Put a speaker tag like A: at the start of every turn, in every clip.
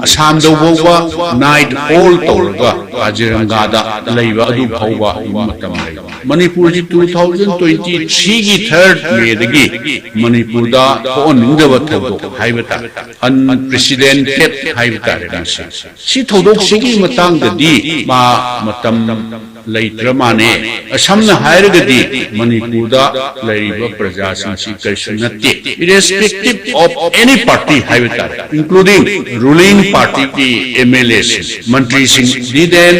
A: असम दौबा night halt तौरगा काजीरंगादा लैबा अदु फौबा मतम लै मणिपुर 2023 की 3rd May दगी मणिपुर दा थोनिंगदब थौदोक हाइबता अनप्रेसिडेंटेड हाइबता रेनासे सी थौदोक सिगी मतंगददी मा मतम लैत्र माने असमना हायरगदी मणिपुर दा लैरिबा प्रजासिंसी कैसु नत्ते irrespective of any party हाइबता including ruling party की MLAs मंत्री Singh दीदेन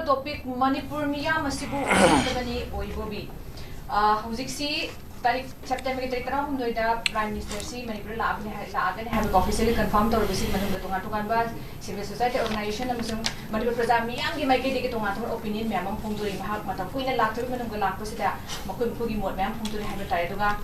B: topic Manipur Miyam Sibu Usitabani Ibobi. Huziksi तारीख September की तारीख तरह हम नोएडा Prime Minister सी Manipur लागे have officially confirmed और बसी मनों तो गाटो कानबा civil society organization अमसुंग Manipur प्रजा मियाम की माइके देके तो गाटो opinion में हम फुंगतुरी महाक मतलब कोई ने लाख तो भी मनों को लाख तो सिद्धा मकुन फुगी मोड में हम फुंगतुरी है बताये तो गा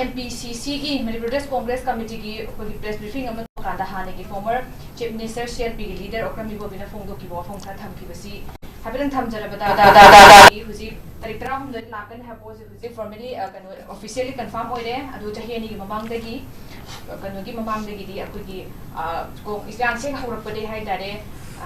B: MPCC की Manipur Pradesh Congress Committee की कोई press briefing हम कांदा हाने की former Chief Minister CHP की leader और क्रमी बोबिना फुंगतो की वो फुंगता थम की बसी Habilang tham jara bata huzi tarik tara hum doi lakan ha pose huzi formally officially confirm oire adu chahi ani mamang dagi kanu gi mamang dagi di akui gi ko isyan se haurakpade hai dare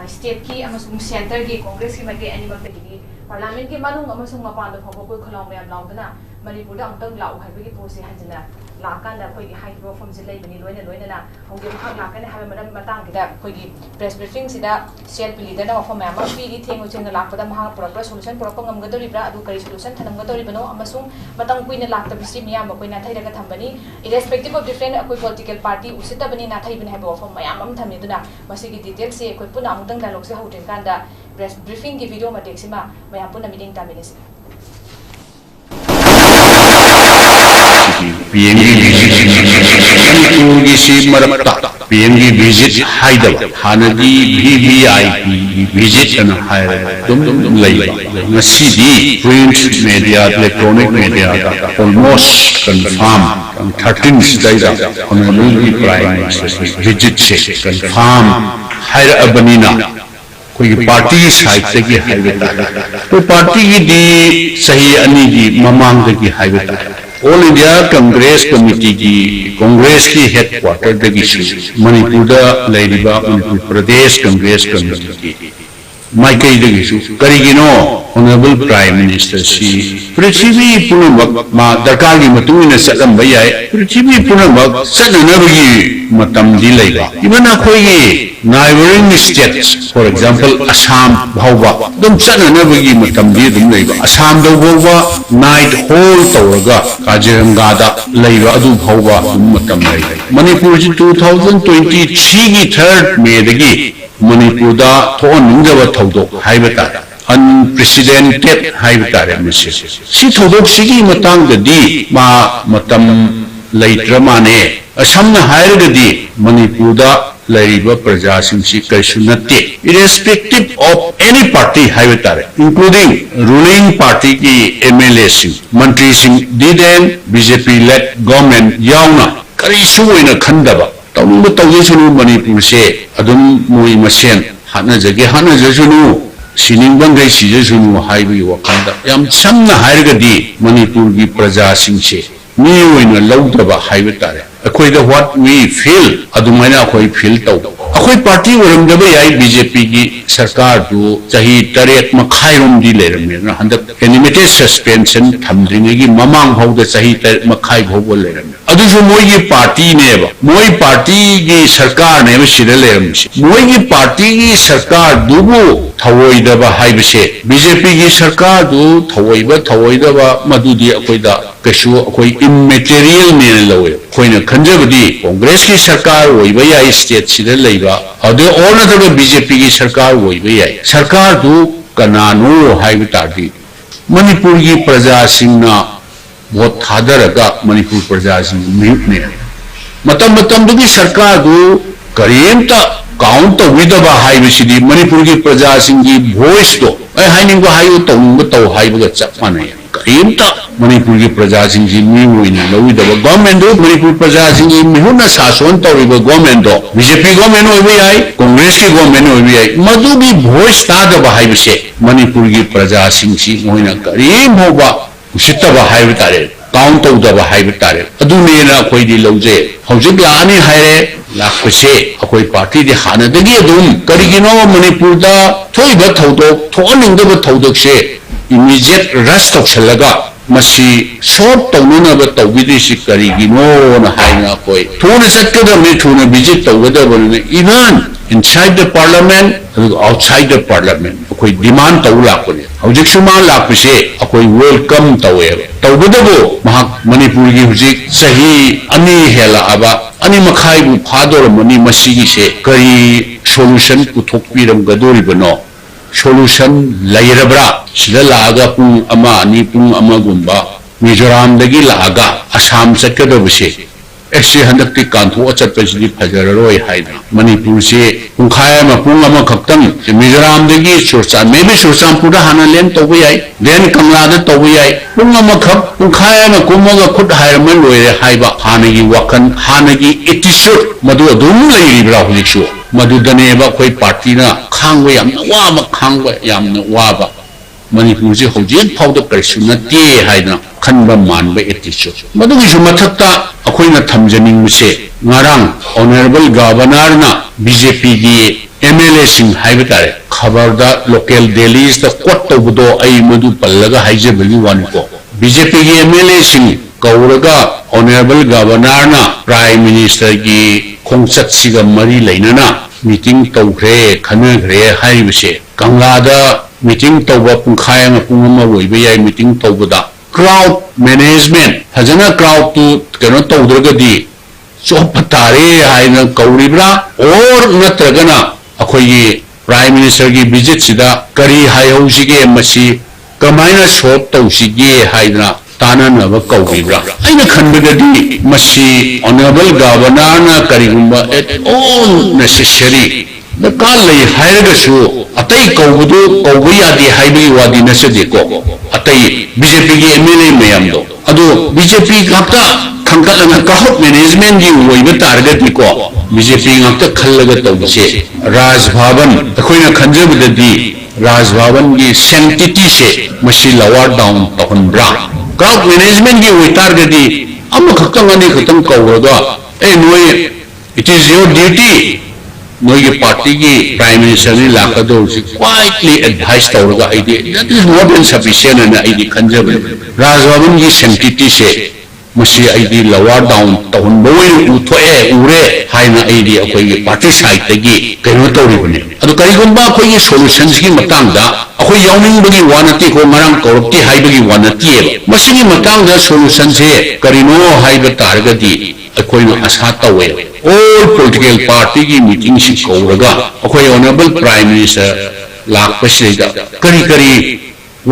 B: state ki amasung center ki congress ki mage animal dagi parliament ki manung amasung mapan da phabo koi kholong me laudana manipur da amtang lau hai gi pose hanjana lakan da koi gi high perform se lai bani loina na hongge khak lakan ha madam matang ki da koi gi press briefing sida CLP leader na offer member fi gi thengo chen lak pada maha proper solution proper ngam gadori bra adu kari solution thanam gadori bano amasung matang kui na lak ta bisi miyam koi na thai daga thambani irrespective of different koi political party usitabani na thai bani ha offer mayam am thami duna masi gi details se koi puna amtang dialogue se hautin kan da press briefing ki video matek sima mayam puna meeting ta minutes
A: PM की visit हाइदब हानदी VVIP visit अन हायर तुम print media electronic media almost confirm 13 दाइदा honourable prime minister visit से confirm हायर अबनीना कोई पार्टी साइड से की हाइवेता तो पार्टी की दी सही अनी की ममांग की हाइवेता ऑल इंडिया कांग्रेस कमिटी की कांग्रेस की हेडक्वार्टर दगी मणिपुर लेरिबा मणिपुर प्रदेश कांग्रेस कमिटी की माइकई दगी करिगिनो ऑनरेबल प्राइम मिनिस्टर सी पृथ्वी पुनमक मा दरकार की मतुइन सदम बयाय पृथ्वी पुनमक सदनबगी मतम दी लेबा इवन अखोई neighbouring states for example Assam भावबा दम सदनबगी मतम दी दम लेबा असम दौबा नाइट होल तौरगा काजीरंगादा लेबा अदु भावबा मतम लेबा मणिपुर 2023 की 3rd May दगी मणिपुर दा थोनिंगदब थौदोक हाइबता unprecedented हाइबतारे मसे सी थौदोक सिगी मतंगददी मा मतम लैत्र माने असमना हायरगदी मणिपुर दा लैरिबा प्रजासिंसी कैसु नत्ते irrespective of any party हाइबतारे including ruling party की MLAs मंत्री Singh दीदेन BJP led government यावना करिसु ओइना खंदबा तौनिंग तौजेसुनु Manipur से अदुम मोई मसेन हाना जजुनु सिनिंग बंगै सिजजुनु हाइबी वखंदा याम समना हायरगदी मणिपुर की प्रजा सिंसे मी ओइना लौदबा हाइबतारे अखोइदा व्हाट वी फील अदुमाइना अखोइ फील तौ अखोइ पार्टी ओरमदबा याई BJP की सरकार दु चाही तरेत मखाइरोम दी लेरमे न हंदक एनिमेटेड सस्पेंशन थमद्रिंगे की ममांग भौद चाही तरेत मखाइ भौब लेरमे अदुसु मोई की पार्टी नेबा मोई पार्टी की सरकार नेबा सिदा लेरमसे मोई की पार्टी की सरकार दुबु थवोइदबा हाइबसे BJP की सरकार दु थवोइदबा मदुदी अखोइदा कशु अखोइ इममेटेरियल ने लवे खोइना खंजबदी कांग्रेस की सरकार ओइबा याई स्टेट सिदा लेबा अदु और नतबा BJP की सरकार ओइबा याई सरकार दु कनानो हाइबतादी मणिपुर की प्रजा सिंहना वोट थादरगा मणिपुर प्रजा सिंह म्यूट ने मतम की सरकार दु करीमता काउंट तौदबा हाइबसिदी मणिपुर की प्रजा की वॉइस तो हाइनिंग हाइयो तौनिंग तौ हाइबगा चप माने करीमता मणिपुर की प्रजा की मीओइना लौदब गवर्नमेंट मणिपुर प्रजा की मिहुना शासन तौरिब गवर्नमेंट बीजेपी गवर्नमेंट होइबे याई कांग्रेस की गवर्नमेंट होइबे याई मधुगी वॉइस तादब हाइबसे मणिपुर की प्रजा की मोइना करीम होबा उसितब हाइब तारे काउंट तौदब हाइब तारे अदुनेना अखोइदी लौजे हौजिक लानी हाइरे लाखसे अखोई पार्टी दे हानदगी अदुम करिगिनो मणिपुर दा थोइब थौदोक थोनिंगदब थौदोक से इमीडिएट रश तौसलगा मसी शॉर्ट तौननब तौबिदिसि करिगिनो न हाइना कोई थोने चटकदबनि थोने विजिट तौगदबनि even inside the parliament and outside the parliament akoi demand tau lakone hojik suma lakpise akoi welcome tawe tawbadabu mahak manipur gi hojik sahi ani hela aba ani makhai bu phador mani masigi se kari solution puthokpiram gadori bano solution lairabra sida laga pung ama ani pung ama gumba mizoram dagi laga assam sakadabse ऐसे हंदक्ति कांथो अचतपसिदी फजररोय हाइना मणिपुर से पुंखाय मपुंग अमा खक्तंग मिजोराम दगी सुरसा मे भी सुरसाम पुरा हाना लेन तौबो याई then Kamala the तौबो याई पुंग अमा खक पुंखाय म कुमगा खुद हायरमन लोयरे हाइबा हानगी वखन हानगी एटीट्यूड मदु अदुम लैरिब्रा हुलिसु मदुदनेबा कोई पार्टी ना खांगबा यामना वाबा खांगबा यामना वाबा मणिपुर से हौजिक फाउद करिसु नते हाइना खनबा मानबा attitude मदुगिसु मथक्ता अखोइना थमजनिंगसे ngarang honorable governor na BJP gi MLA sing haiba tare khabar da local dailies da quote tawdo ai madu pallaga haijebali wan ko BJP gi MLA sing kauraga honorable governor na prime minister gi khongchat siga mari leinana meeting tawkhre khanagre haibse kangla da meeting tawba pungkhai ma pungama loiba yai meeting tawbada crowd management hajana crowd tu kano tawdragadi चौपतारे हाइना कौरिब्रा और नत्रगना अखोई prime minister की visit सिदा करी हाइहौसिगे मसी कमाइना shop तौसिगे हाइना ताननब कौरिब्रा आइना खनबगदी मसी honourable governor ना करिगुंबा at all necessary दरकार लई हाइरगसु अतई कौबदु कौबो यादे हाइबी वादी नसदेको अतई बीजेपी की एमएलए मयाम दो अदो बीजेपी गाता खंगलना कहत मैनेजमेंट की वोइबा टारगेट को BJP ngakta khallaga tawse raj bhavan akoina khanjabudadi raj bhavan gi sanctity se masi lower down tahunbra crowd management gi woi target di amma khaktang ani khatam kawraga noi it is your duty noi gi party gi prime minister ni lakado quietly advice tawraga id that is more than sufficient and id khanjab raj bhavan gi sanctity se Masih ID lower down तौन बोई उठोए उरे हाइना ID अखोई party side तगी कनो तौरिबने अदु करिगुंबा अखोई solutions की मतंगदा अखोई यावनिंगबगी वानती को मरंग कौरक्ति हाइबगी वानती मसीगी मतंगदा सॉल्यूशन से करिनो हाइब तारगदी अखोई आशा तवे ऑल पॉलिटिकल पार्टी की मीटिंग सि कौरगा अखोई ऑनरेबल प्राइम मिनिस्टर लाखपसेदा करी करी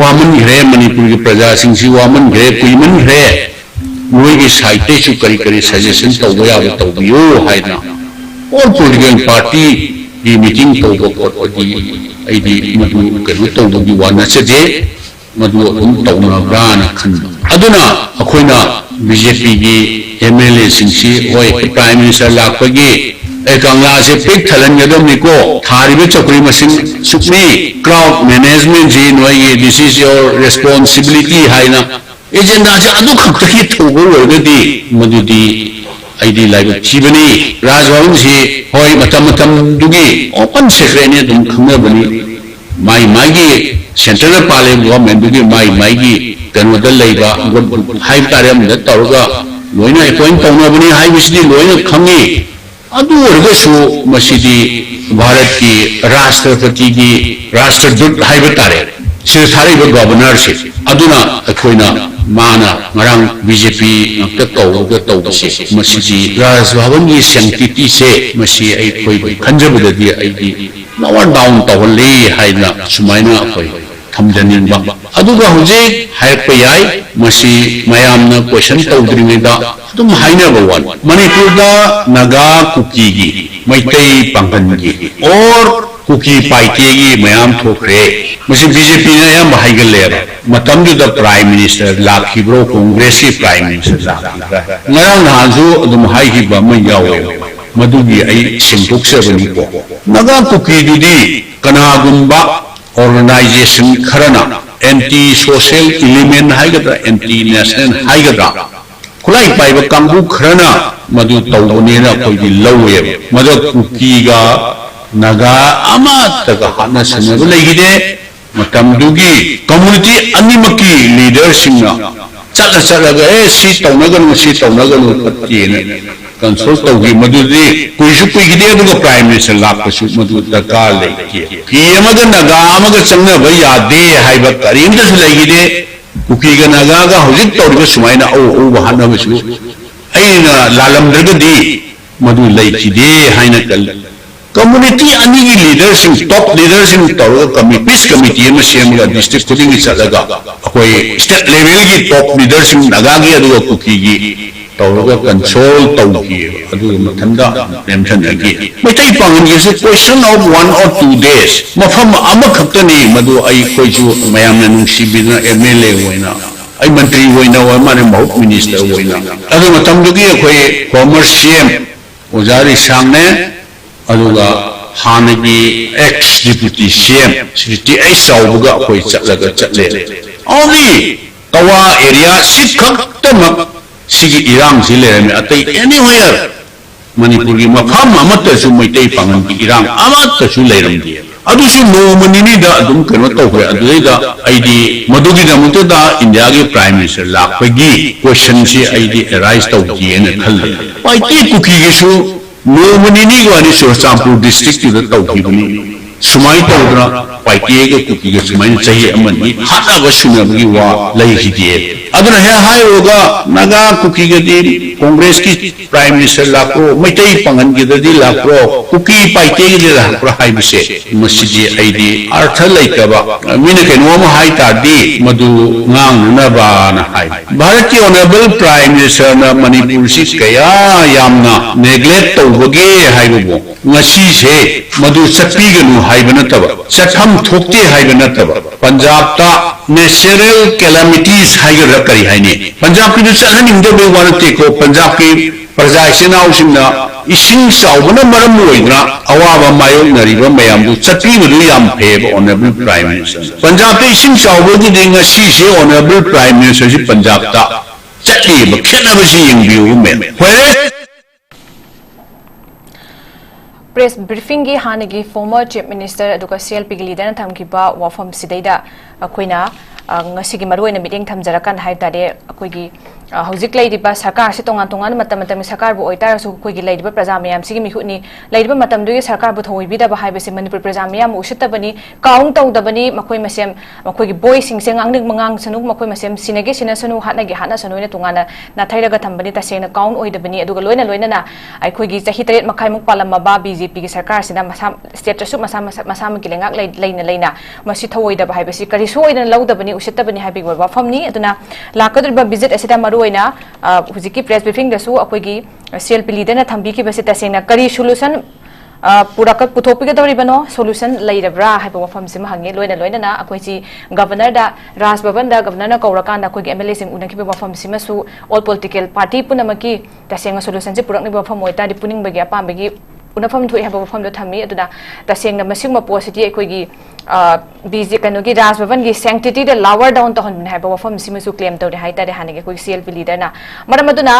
A: वामन घरे मणिपुर की प्रजा सिंह वामन घरे कुइमन घरे मोई साइटे चु करी करी सजेशन तौबो याबो तौबियो हाइना और पॉलिटिकल पार्टी की मीटिंग तौबो कोदी आईडी मदु कनु तौबोगी वाना चजे मदु उन तौनाब्राना खन अदुना अखोइना बीजेपी की एमएलए सिंसी होय प्राइम मिनिस्टर लाखपगी एकंगला से पिक थलन यदमनि को थारिबे चक्री मसिन सुकनी क्राउड मैनेजमेंट जी नोई दिस इज योर रिस्पांसिबिलिटी हाइना एजेंडा से अदु खक्तकी थोगो लरगदी मदुदी आईडी लाइव थिबनी राजभवन से होय मतम मतम दुगी ओपन सेक्रेटरी ने दुम खंगबनी माई मागी सेंट्रल पाले गवर्नमेंट दुगी माई की कनोदल लेबा हाइब तारेम द तौरगा लोइना अपॉइंट तौनबनी हाइबिसदी लोइना खंगी अदु वर्गसु मसीदी भारत की राष्ट्रपति की राष्ट्रदूत हाइब तारे सिरथारिब गवर्नर से अदुना अखोइना माना ngaraang BJP ngakta tawga tawbase masiji Raj Bhavan gi sanctity se masi ai khoi khanjabudadi ai di lower down tawle haina sumaina khoi थमजनिंबा अदुगा हुजे हायरप याई मसी मयामना क्वेश्चन तौद्रिंगदा तुम हाइनबा वन मणिपुर दा नागा कुकी गी मैतई पांगन गी और कुकी पाइटे गी मयाम थोखरे मसी बीजेपी ने यम हाइगलेबा मतमदुदा प्राइम मिनिस्टर लाखिब्रो कांग्रेस की प्राइम मिनिस्टर लाखिब्रा नरंग नाजु अदुम हाइगिबा मयावे मधुगी आई सिंपुक्सेबनी को नागा कुकी दुदी कनागुंबा ऑर्गेनाइजेशन खरना एंटी सोशल एलिमेंट हाइगद्रा एंटी नेशनल हाइगद्रा खुलाई पाइब कांगू खरना मधु तौबनेना कोई लौवे मधु कुकीगा नागा अमा तक हाना सनब लेगिदे मतमदुगी कम्युनिटी अनिमकी लीडर सिंगना चल चलगा सी तौनगन पत्तिने कंसोल तौगी मधुदी कुइसु कुइगिदे दुगा प्राइम मिनिस्टर लापसु मधु दरकार लेके की अमगा नागा अमगा चंगनब यादे हाइबा करीमदसु लेगिदे कुकीगा नागागा हुजिक तौरिबा सुमाइना औ बहानबसु अइना लालमद्रगदी मधु लेकिदे हाइना कल कम्युनिटी अनी की लीडरशिप टॉप लीडरशिप तौर पीस कमिटी में सेमगा डिस्ट्रिक्ट खुदिंग चलगा अखोई स्टेट लेवल की टॉप लीडरशिप नगागी अदुगा कुकी की तौर कंट्रोल तौगी अदुगा मथंदा नेमसन अगी मैतई पांगन के क्वेश्चन ऑफ 1 or 2 days मफम अमखतनी मधु आई कोइजु मयामना नुंसिबिना एमएलए होइना आई मंत्री होइना व माने माउथ मिनिस्टर होइना अदु मतमदुगी अखोई कॉमर्स सीएम ओजारी सांगने अदुगा हानगी एक्स डिप्यूटी सीएम सिटी आई साउबगा कोई चले ओनली तवा एरिया सिखक्तमक सिगी इरांग सिले में अतई एनीवेयर मणिपुर की मफम अमतसु मैतई पांगन की इरांग अमतसु लेरमदी अदुसु नोमनिनी दा अदुम कनो तौखरे अदुदा आईडी मधुगी दमुतदा इंडिया के प्राइम मिनिस्टर लाखपगी क्वेश्चन से आईडी राइज तौजीने खल पाइती कुकी गेसु नोमनिनी वाली चुरचांदपुर डिस्ट्रिक्ट की तौखिबनी सुमाई तौद्रा पाइके के कुकी के सुमाई चाहिए अमनी हानागा सुनबगी वा लैहिदिए अदुना हे हाय होगा नागा कुकी के दी कांग्रेस की प्राइम मिनिस्टर लाक्रो मैतई पंगन के दी लाक्रो कुकी पाइके के लाक्रो हाय बिसे मसिजी आईडी अर्थ लैतबा मिने के नोम हाय तादी मधु ngang नबा ना हाय भारत की ऑनरेबल प्राइम मिनिस्टर ना मणिपुर से कया यामना neglect तौबगे हायबो ngasi se madu chapiganu haibana taba chatham thokte haibana taba punjab ta natural calamities haigra kari haine punjab ki chahaning de be wanate ko punjab ki praja senau singna ising saubana maram oidra awaba mayong nariba mayam du chapibadu yam pheb honorable prime minister punjab ta ising saubogi de ngasi se honorable prime minister si punjab ta chati ba khenaba si yingbiu me whereas
B: press briefing की हाने की former chief minister अदुगा CLP की leader थमकिबा वाफम सिदैदा अखोइना ngasi maruina meeting thamjarakan haitare akoigi hojik leidiba sarkar se tongan tongan matam sarkar bu oitar su koigi leidiba praja mayam sigi mihuni leidiba matam du sarkar bu thoi bida ba haibese manipur praja mayam usitabani kaung tawdabani makoi masem makoigi boy sing seng angning mangang sanu makoi masem sinage sinasanu hatnagi hatna sanoina tongana na thairaga thambani tasena kaung oidabani aduga loina na aikoigi chahi taret makai muk palam ba BJP ki sarkar sina masam state su masam ki lengak leina masi thoida ba haibese kari so oidana laudabani उसितबनी हाइबिग वाफमनी अदुना लाकदुरबा visit असिदा मरुइना हुजिकी press briefing दसु अखोइगी सीएलपी लीडर ना थंबीकी बसे तसेना करी सोल्यूशन पुराक पुथोपिगदौरिबनो सोल्यूशन लैरब्रा हाइब वाफम सिम हंगे लोइना ना अखोइची गवर्नर दा राज भवन दा गवर्नर ना कौरकान अखोइगी एमएलए सिंग उनखिबे वाफम सिमसु ऑल पॉलिटिकल पार्टी पुनमकी तसेंगा सोल्यूशन से पुरकनि वाफम ओइता दि पुनिंग बगे अपामबगी उनफम थोइ हाब वाफम दो थमी अदुना तसेंगा मसिंग पोसिटी अखोइगी बीजे कनो की राज भवन की सैंक्टिटी द लावर डाउन तो हन हाइब वाफम सिमसु क्लेम तौरे हाइतारे हाने कोई सीएलपी लीडर ना मरम अदुना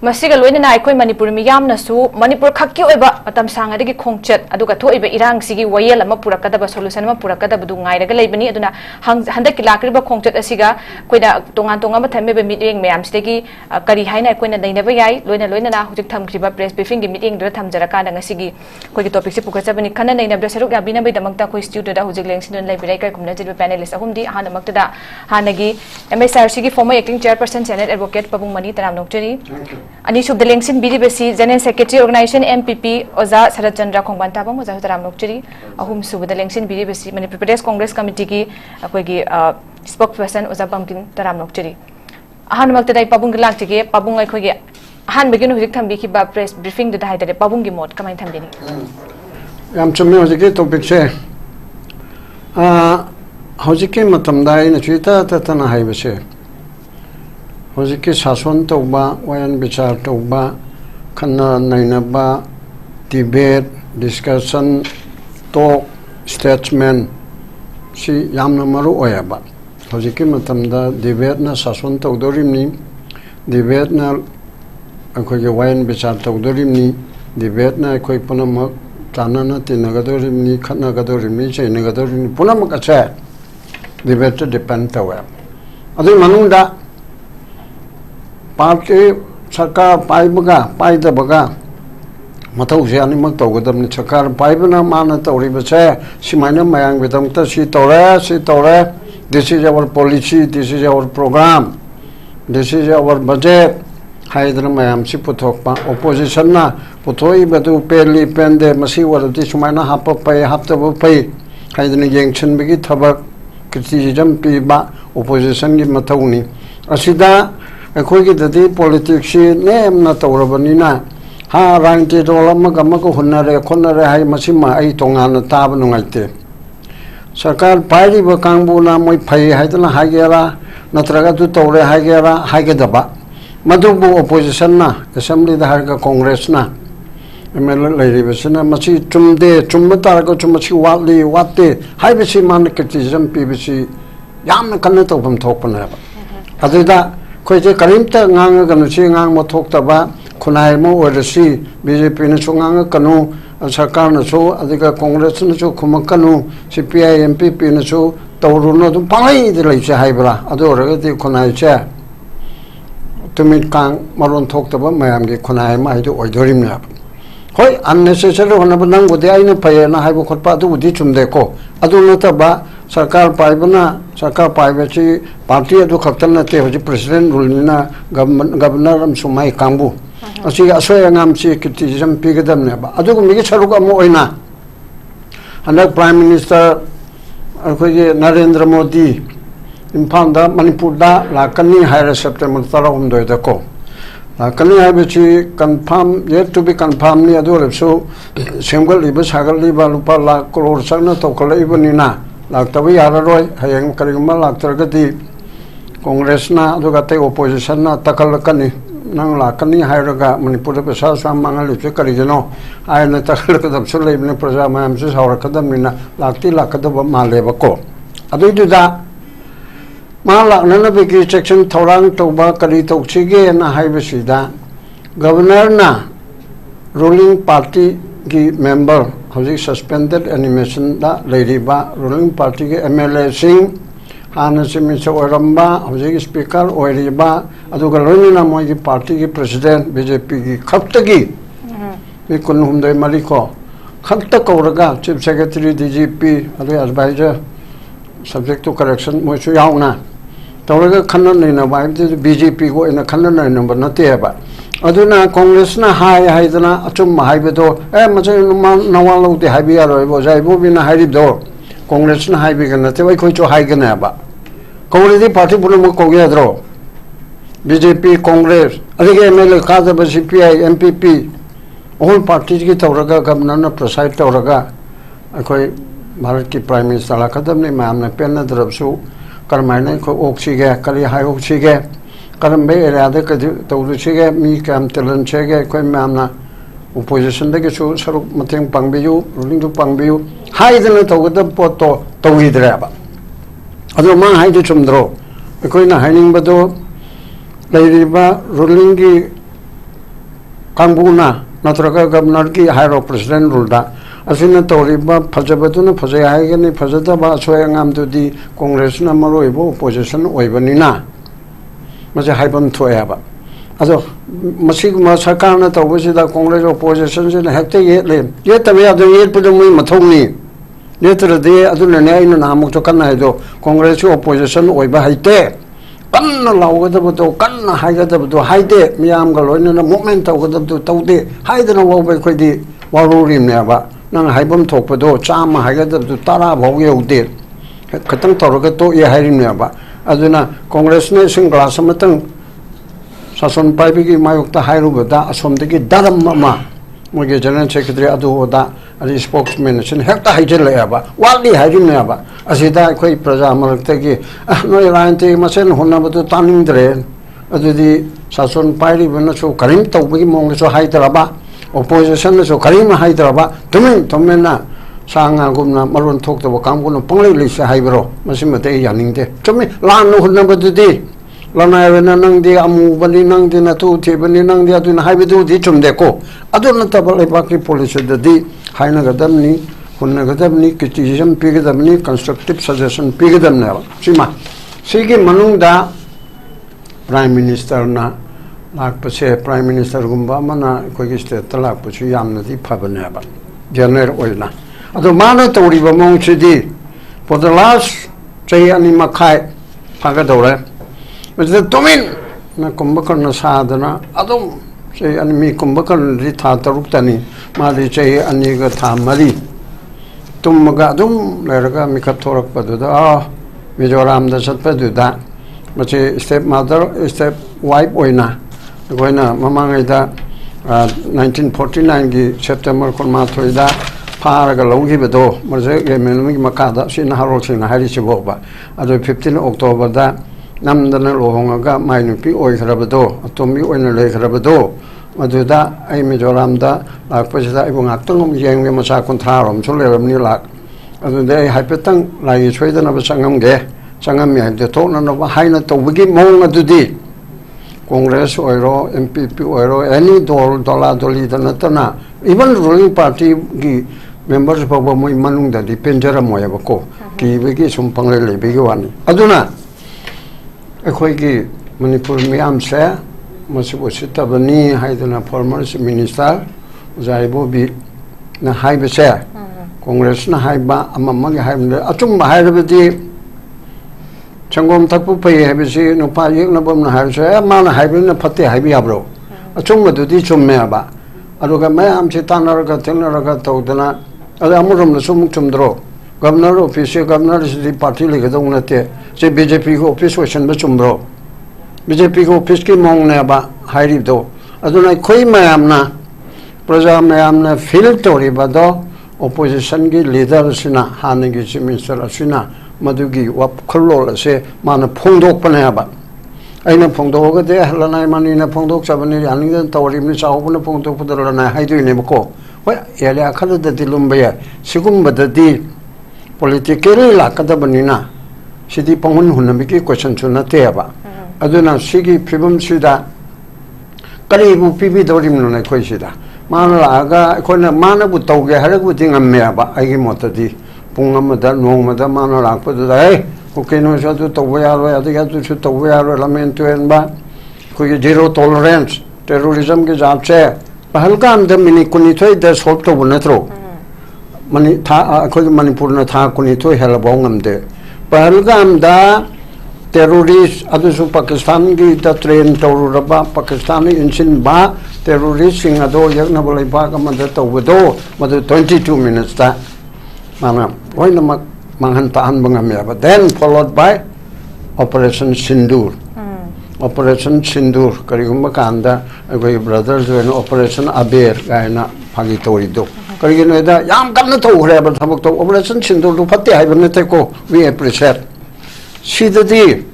B: मसिगा लोइना अखोइ मणिपुर मियाम नसु मणिपुर खक्की ओइबा मतम सांगदगी खोंगचत अदुगा थोइबा इरांग सिगी वयल अमा पुरकदबा सोल्यूशन अमा पुरकदबा दु ngairaga leibani aduna handaki lakriba खोंगचत असिगा कोइना तोंगान तोंगा थमेबे मीटिंग मयाम सिदगी करी हाइना कोइना दैनबा याइ लोइना ना हुजिक थमख्रिबा प्रेस ब्रीफिंग की मीटिंग दु थमजरका नंगसिगी कोइगी टॉपिक से पुगचबनी खना नैनबदा सरुक याबिना बै दमकता कोइ स्टूडियो दा हुजिक लेंसिन लाइब्रेरी काय कुमना जिबे पैनलिस्ट अहुमदी हानमक्तदा हानगी MHRC की फॉर्मर एक्टिंग चेयरपर्सन सेनेट एडवोकेट पबुंग मनी तराम नोक्चरी अनिसुब लेंसिन बीरीबसी जनरल सेक्रेटरी ऑर्गेनाइजेशन MPP ओजा शरतचंद्र खोंगबांताबम ओजा तराम नोकचरी अहुम सुबद लेंसिन बीरीबसी मणिपुर प्रदेश कांग्रेस कमिटी की अखोगी स्पोक पर्सन ओजा बंकिम तराम नोकचरी अहान मक्तदाई पाबुंग लाक्तिगे पाबुंग अखोगी अहान बगिन हुजिक थंबीखिबा प्रेस ब्रीफिंग दुदा हाइदरे पाबुंग की मोड कमाइन थंबिनी
C: याम चुम्मे हुजिके टॉपिक से हुजिके मतमदा इन चुइता ततना हाइबसे हुजिके शासन तौबा वायन विचार तौबा खन्ना नैनबा डिबेट डिस्कशन टॉक स्टेटमेंट सी यामना मरु ओयाबा हुजिके मतमदा डिबेट ना शासन तौदोरिमनी डिबेट ना अखोगे वायन विचार तौदोरिमनी डिबेट ना अखोय पुनमक ताना तिनगदोरिमनी खन्नगदोरिमनी चैनगदोरिमनी पुनमक अचे डिबेट डिपेंड तवे अदु मनुंदा पार्टी सरकार पाइबगा पाइदबगा मथौ से अनिमक तौगदमनि सरकार पाइबना माना तौरिबसे सिमाइना मयांग बिदमता सी तौरे this is our policy this is our programme this is our budget हाइदना मयाम सि पुथोकपा ऑपोजिशन ना पुथोई बदु पेली पेंदे मसी वरदि सुमाइना हाप पय हापतब पय हाइदना येंगछनबगी थबक क्रिटिसिज्म पीबा ऑपोजिशन की मथौनी असिदा अखोगी ददी पॉलिटिक्स नेमना तौरबनिना हा रांगते रोलमगमक हुनरे खोनरे हाय मसिमा आई तोंगाना ताब नुंगाइते सरकार पाइरिब कांगबुना मोय फै हाइदना हागेरा नत्रगा तु तौरे हागेरा हागेदबा मधुबु ऑपोजिशन ना असेंबली दा हारगा कांग्रेस ना एमएलए लैरिबसना मसी चुमदे चुमतारगा चुमसी वाली वाते हाइबसी मान क्रिटिसिज्म पीबसी यामना कन्ना तौबम थोकपना अदुदा खोइजे करीमता ngang ngang mo thokta khunai mo orasi BJP na chungang kanu sarkar na so adiga congress na so khumakanu CPI MPP na so tawruno dum pangai de lai che haibra adu oraga ti khunai che tumit kang maron thokta ba mayam gi khunai ma hidu oidorim na hoi unnecessary hona banang bode aina paye na haibu khotpa adu udi chumde ko adu no ta ba सरकार पाइबना सरकार पाइबची party अदु खक्तन नते होजि president रुलना governor हम सुमाई कांबू असि असोय अंगाम सी criticism पिगदम ने अदु मिगे सरुक अमो ओइना हनक प्राइम मिनिस्टर अखोजे नरेंद्र मोदी इम्फाल दा मणिपुर दा लाकनी हायर सेप्टेम्बर 13 दा को लाकनी हाइबची confirm yet to be confirm नि अदु रेसो सेमगल लिबा सागल लिबा रुपा लाख करोड़ सकना तोकलैबनिना लाक्तब याररोय हयंग करिगमा लाक्तरगति कांग्रेस ना अदुगा ते ऑपोजिशन ना तकलकनी नंग लाकनी हायरगा मणिपुर पेसा साम मंगल इचे करिजनो आयन तकलकदम सुलेबने प्रजा मयम से सावरकदमनिना लाक्ति लाकदब मालेबको अदुदुदा मा लाकनना बिकी सेक्शन थौरांग तौबा करि तौसिगे ना हाइबसिदा गवर्नर ना रूलिंग पार्टी की मेंबर हौजिक सस्पेंडेड एनिमेशन दा लेरिबा रूलिंग पार्टी के MLA सिंह हाना सिमिसो ओरंबा हौजिक स्पीकर ओरिबा अदुगा लोनिना मोगी पार्टी के प्रेसिडेंट BJP की खप्तगी बे कुनहुमदय मरिको खप्त कौरगा चीफ सेक्रेटरी DGP अदु एडवाइजर सब्जेक्ट टू करेक्शन मोइसु याउना तौरगा खन्न नैना बाइबदि BJP को इन खन्न नैना बनतेबा अदुना कांग्रेस ना हाय हाइदना अचुम हाइबदो ए मचे नवा लौते हाइबि यारोइबो जाइबो बिना हाइरिबदो कांग्रेस ना हाइबिगन नते वै खोइचो हाइगनाबा कांग्रेस पार्टी पुनम कोगेद्रो BJP कांग्रेस अदिगे MLA काजब CPI MPP ऑल पार्टी की तौरगा गवर्नर ना प्रेसाइड तौरगा अखोय भारत की प्राइम मिनिस्टर लाखदम ने मामना पेन दरबसु करमाइने को ऑक्सीगे करी हाई ऑक्सीगे करम बे एरियादे कदि तौदुसिगे मी काम तलन छेगे कोइ मामना opposition दगे सु सरुक मतेंग पांगबियु रूलिंग दु पांगबियु हाइदना तौगद पोतो तौइद्रेबा अदो मा हाइदु चुमद्रो कोइना हाइनिंग बदो लैरिबा रूलिंग की कांगबुना नत्रगा गवर्नर की हायर प्रेसिडेंट रूलदा असिना तौरिबा फजबदुना फजय हाइगनि फजदबा सोयंगाम दुदि कांग्रेस ना मरोइबो opposition ओइबनिना मजे हाइबम थोयाबा अदो मसिग म सरकार ना तौबसिदा कांग्रेस opposition से हेक्ते येले ये तबे अदो ये पुदो मुइ मथौनी ये तरदे अदुना ने आइना नामुक तो कन्ना हाइदो Congress opposition ओइबा हाइते kanna laugadabdo kanna haigadabdo haide miyam ga loinana movement tawgadabdo tawde haidana wawbai khoidi warurim ne ba nang haibam thokpado chama haigadabdo tara bhau yaude khatang tawraga to ye hairim ne ba aduna congress ne sing class amatang sason paibigi mayukta hairubada asomdagi daram ma moge general secretary adu oda ali spokesman sin hekta haijel ya ba wali hairim ne ba asida khoi praja malaktagi noi rainte masen honabadu taning dre adudi sason pairi bana so karim tawbigi mong so haidraba opposition so karim haidraba tumen sanga gumna maron thok to kam guna panglei lisa haibro masimate yaningde chumi lan no honabadu di lana wena nang di amu bani nang di na tu the bani nang di atu na haibidu di chumde ko adun tabal baki policy di haina gadam ni hunna gadam ni criticism pi gadam ni constructive suggestion pi gadam na sima sigi manung da prime minister na lak pase prime minister gumba mana ko gi state talak pu yam na di phabane ba general oina adu mana tori ba mong chidi for the last chay ani makhai phaga dore Mesti tomin na kumbakan na sadana adum say animi kumbakan di tha taruk tani mali chay ani ga tha mari tummaga adum leraga mikat thorak paduda Mizoram da sat paduda machi step mother step wife oina goina mamangai da 1949 gi September kon ma thoida pharaga longhi bedo marje ge menumi makada sin harol sin hari chiboba ado 15 October da namdana lohongaga mainupi oi kharabado atomi oina le kharabado maduda ai Mizoram da lakpasida ibung aktong yeng me masa kontrarom choleram ni lak aduda ai haipetang lai choidana basangam ge sangam me de to na no haina to wigi mong adudi congress oiro mpp oiro any dola doli dana tana even ruling party gi members baba moi manung da dependera moya bako ki wigi sumpang le bigi wani aduna akhoi Manipur Miyam Sibu Usitabani haidana former minister Ibobi na haiba se congress na haiba amamma ga haibne achung ba haibadi changom takpu pai haibisi no pa yek na bom na haibse ma na haibin na phate haibi abro achung ma dudi chumme ba aruga mayam chitanar ga tenar ga tawdana ada amurum na sum chumdro governor office governor city party le ga dong na te se BJP ko office question ba chumdro BJP ko office ki mong ne ba hairi do aduna khoi mayam na praja mayam na feel tori ba do opposition ki leader sina hanigi chief minister sina madugi wap kholo se mana phongdok pana ba aina phongdok ga de halana mani na phongdok sabani ani dan tori mi chaw buna phongdok pudara na haidu ne ko hoi ele akhada da dilum ba sigum ba da di politically la kada banina sidi pangun hunami ki question chuna te ba aduna sigi phibum sida kari bu pibi dorim no na khoi sida mana aga khona mana bu tawge haragu dingam me ba ai gi motadi pungam da nong da mana rak pa da ai ko keno sa tu tawya ro ya ga tu tawya ro lamento en ba ko zero tolerance terrorism ke jab che pahalgam da mini kuni thoi da solve to bunatro mani tha ko Manipur na tha kuni thoi hela bongam de pahalgam da terrorist adusu Pakistan gi da train tawraba Pakistani insin ba terrorist sing ado yakna bolai ba ka man da tawdo madu 22 minutes da mana oina manghan tahan bangam ya but then followed by Operation Sindur Operation Sindur karigumba kanda agoi brothers when Operation Aber gaina phagi torido karigino da yam kamna to hore ba thabak to Operation Sindur du phatte hai bane te ko we appreciate sidadi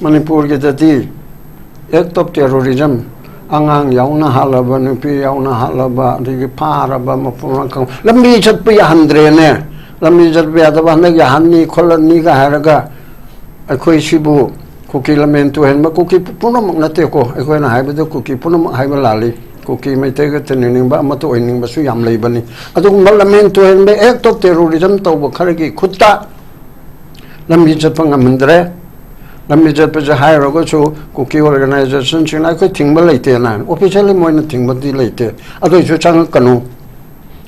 C: Manipur ke dadi ek top terrorism angang yauna halaba nupi yauna halaba digi paraba mapuna kang lambi chat pi handre ne lambi chat pi adaba ne ya hanni kholani ga haraga akhoi sibu kuki lamentu hen ma kuki punam na te ko akhoi na haiba de kuki punam haiba lali kuki mai te ga tening ba ma to oining ba su yam lei bani adu lamentu hen be ek top terrorism to ba khargi khutta lambi chat pang amandre lambi chat pa jahai rogo chu kuki organization china ko thingba leite na officially moina thingba di leite adu chu chang kanu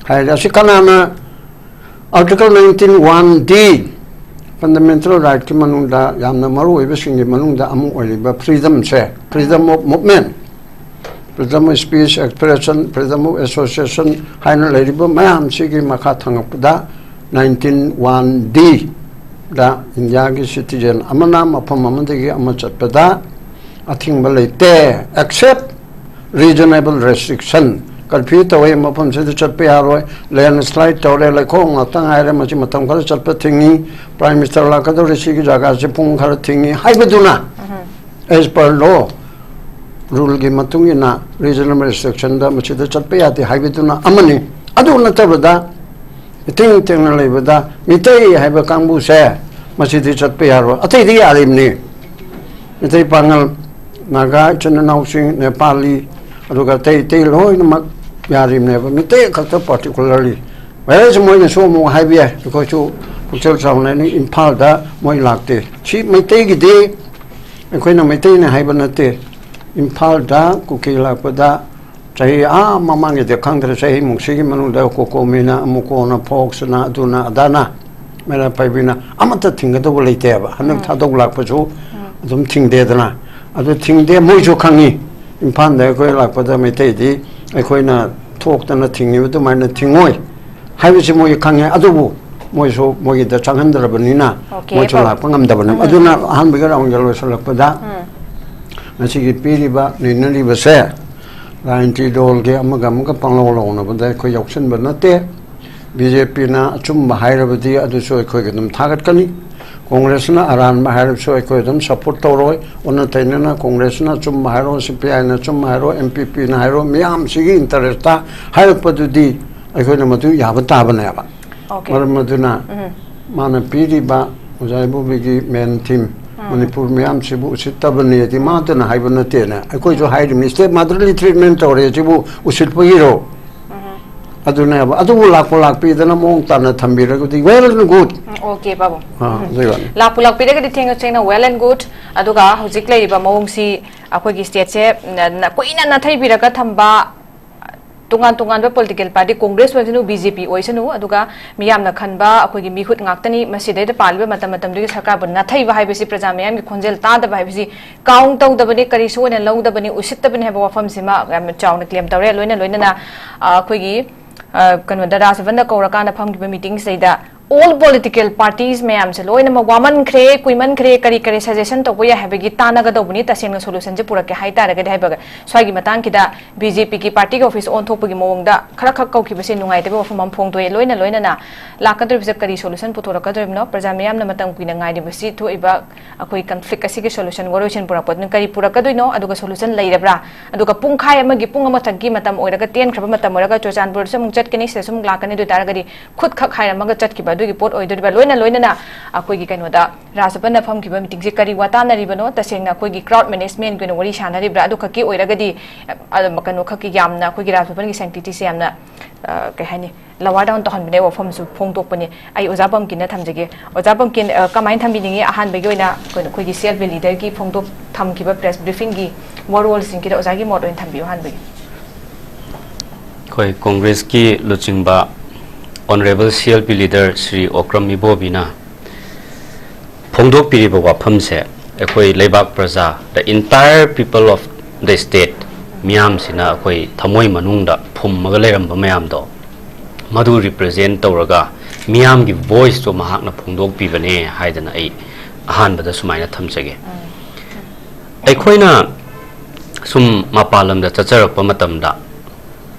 C: hai ja sikana na article 19(1)(d) fundamental right ki manungda yamna maru oiba singi manungda amu oiba freedom se freedom of movement freedom of speech expression freedom of association haina leriba mayam sigi makha thangapda 19(1)(d) da India ki citizen amana mafam amadagi ama chatpada athingba leite except reasonable restriction curfew tawai mafam se chatpe yaroi landslide tawre lekong atang aire machi matam khar chatpa thingi prime minister la ka do risi ki jaga se pung khar thingi haibaduna as per law rule gi matungina reasonable restriction da machi da chatpe yati haibaduna amani adu natabada ting ting na lebada mitai haiba kangbu se machi di chatpe yaro atai di yarimni mitai pangal naga chananau sing nepali aduga tei loi namak yarim neba mitai kata particularly whereas moi na so mo haibia because chu puchel saung ni impal da moi lakte chi mitai gi de koi na mitai na haiba na te impal da kukila pada chai a mamang de kangre chai mungsi manu da ko mina amuko na fox na aduna adana mera paibina amata thinga do leite ba hanam tha do lak pachu adum thingde dana adu thingde moi jo khangi impan da ko lak pada mete di koi na thok tana thingi du mai na thingoi haibisi moi khangi adu moi so moi da changhandra banina moi jo lak pangam da banam aduna han biga raung galo salak pada nasi gi piri ba ni nali ba se Ranti dol ke amaga panglo na bada ko yoksen banate BJP na chum bahai rabadi adu so ko gedum thagat kani Congress na aran bahai so ko gedum support toroi onna taina na Congress na chum bahai ro CPI na chum bahai ro MPP na hairo miyam sigi interest ta hairo padudi ai na madu yabata bana ba mar maduna mana piri ba ujaibu bigi men team Manipur Miyam Sibu Usitabani di matana haibana tena koi jo haid minister motherly treatment tore jibu usitpagiro aduna adu lak pi dana mong tana thambira gudi well and good
B: okay babu
C: zewan
B: lak pi de thinga chena well and good aduga hojik lei ba mong si akoi gi state se koina na thai bira ka thamba tungan ba political party Congress wajinu BJP oisanu aduga miyam na khanba akoi gi mihut ngaktani maside de palba matam du sarkar ban nathai ba haibisi praja miyam gi khonjel ta da haibisi count tau da bani kari so ne law da bani usit da bani haba wafam sima gam chaw na claim tawre loina na akoi gi kanu da rasavanda kauraka na pham gi meeting saida all political parties mayam se loina ma waman khre kuiman khre kari suggestion to boya habegi tana ga dobuni taseng solution je pura ke haita ga dai baga swagi matang kida BJP ki party office on thop gi mong da khara khak kau ki bese nungai te ba fam phong toy loina na lakadri bise kari solution putora ka drim no praja mayam na matang kuina ngai de besi tho iba akoi conflict asi ge solution solution pura pot kari pura ka doino aduga solution leirabra aduga pungkhai ama gi punga mathang gi matam oiraga ten khaba matam oiraga chochanpur se mung chat kini se sum lakani du taragadi khut khak khai amaga chat ki ba du gi pot oidoriba loina na akoi gi kaino da rasapana pham ki ba meeting se kari wata na ribano tasengna akoi gi crowd management gi no wari shana ribra adu khaki oiragadi makano khaki yamna akoi gi rasapana gi sanctity se yamna kai hani lawa down to hanbne wa phom su phong tok pani ai ojabam kin na thamjege ojabam kin kamain thambi ningi ahan begi oina koi gi self leader gi phong tok tham ki ba press briefing gi warol sing ki ojagi mod oin thambi han begi
D: koi congress ki luchingba Honorable CLP leader Sri Okram Ibobi na phongdok piriba wafam se ekoi lebak praja the entire people of the state miyam sina ekoi thamoi manungda phum maga leram ba mayam do madu represent tawraga miyam gi voice to mahak na phongdok pibane haidana ai ahan bada sumaina thamjage ekoi sum mapalam da chacharak pa matam da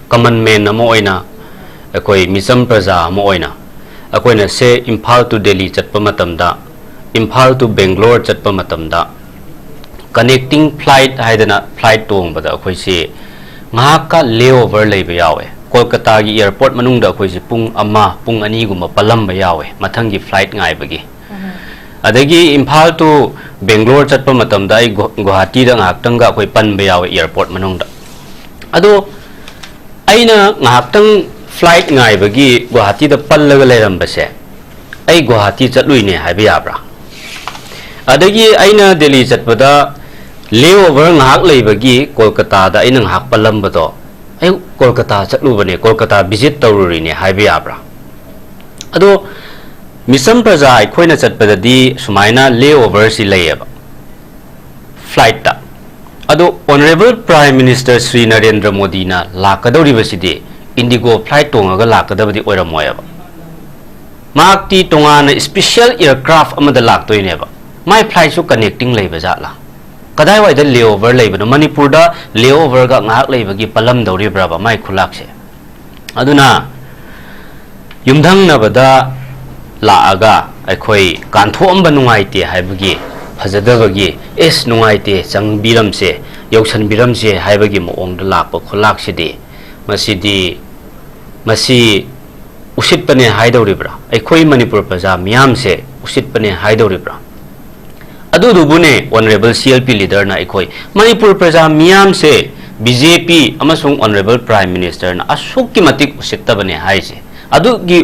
D: common man na mo oina akoi misam praja mo oina akoi na se Imphal to Delhi chatpa matam da Imphal to Bangalore chatpa matam da connecting flight haidana flight tong bada akoi se ngaka layover leiba yawe Kolkata gi airport manung da akoi se pung ama pung ani guma palam ba yawe mathang gi flight ngai bagi adagi Imphal to Bangalore chatpa matam da ai Guwahati da ngaktang ga akoi pan ba yawe airport manung da ado aina ngaktang flight ngai bagi Guwahati da pallaga leram base ai Guwahati chatlui ne haiba yabra adagi aina Delhi chatpada layover ngak leibagi Kolkata da aina ngak palam bado ai Kolkata chatlu bane Kolkata visit tawruri ne haiba yabra ado मिसम प्रजा अखोइना चटपददी सुमाइना layover सि लेयब flight ता अदो honourable prime minister Shri Narendra Modi ना लाकदौरिबसिदि IndiGo flight तोंगागा लाकदबदि ओइरमोयब माक्ति तोंगाना स्पेशल एयरक्राफ्ट अमदा लाक्तोइनेब माय फ्लाइट सु कनेक्टिंग लेबा जाला कदाय वाइदा लेओवर लेबनो मणिपुर दा लेओवर गा ngak लेबगी पलम दौरिब्राबा माय खुलाकसे अदुना युमधंग नबदा लागा अखोई कांथोअंबा नुंगाइते हाइबगी फजदबगी एस नुंगाइते चंगबिरमसे यौसनबिरमसे हाइबगी मोंगदा लाकपा खुलाकसिदि मसी उसितपने हाइदौरिब्रा अखोई मणिपुर प्रजा मियाम से उसितपने हाइदौरिब्रा अदुदुबुने ऑनरेबल सीएलपी लीडर ना अखोई मणिपुर प्रजा मियाम से बीजेपी अमसुंग ऑनरेबल प्राइम मिनिस्टर ना असुक्की मतिक उसितबने हाइसे अदुगी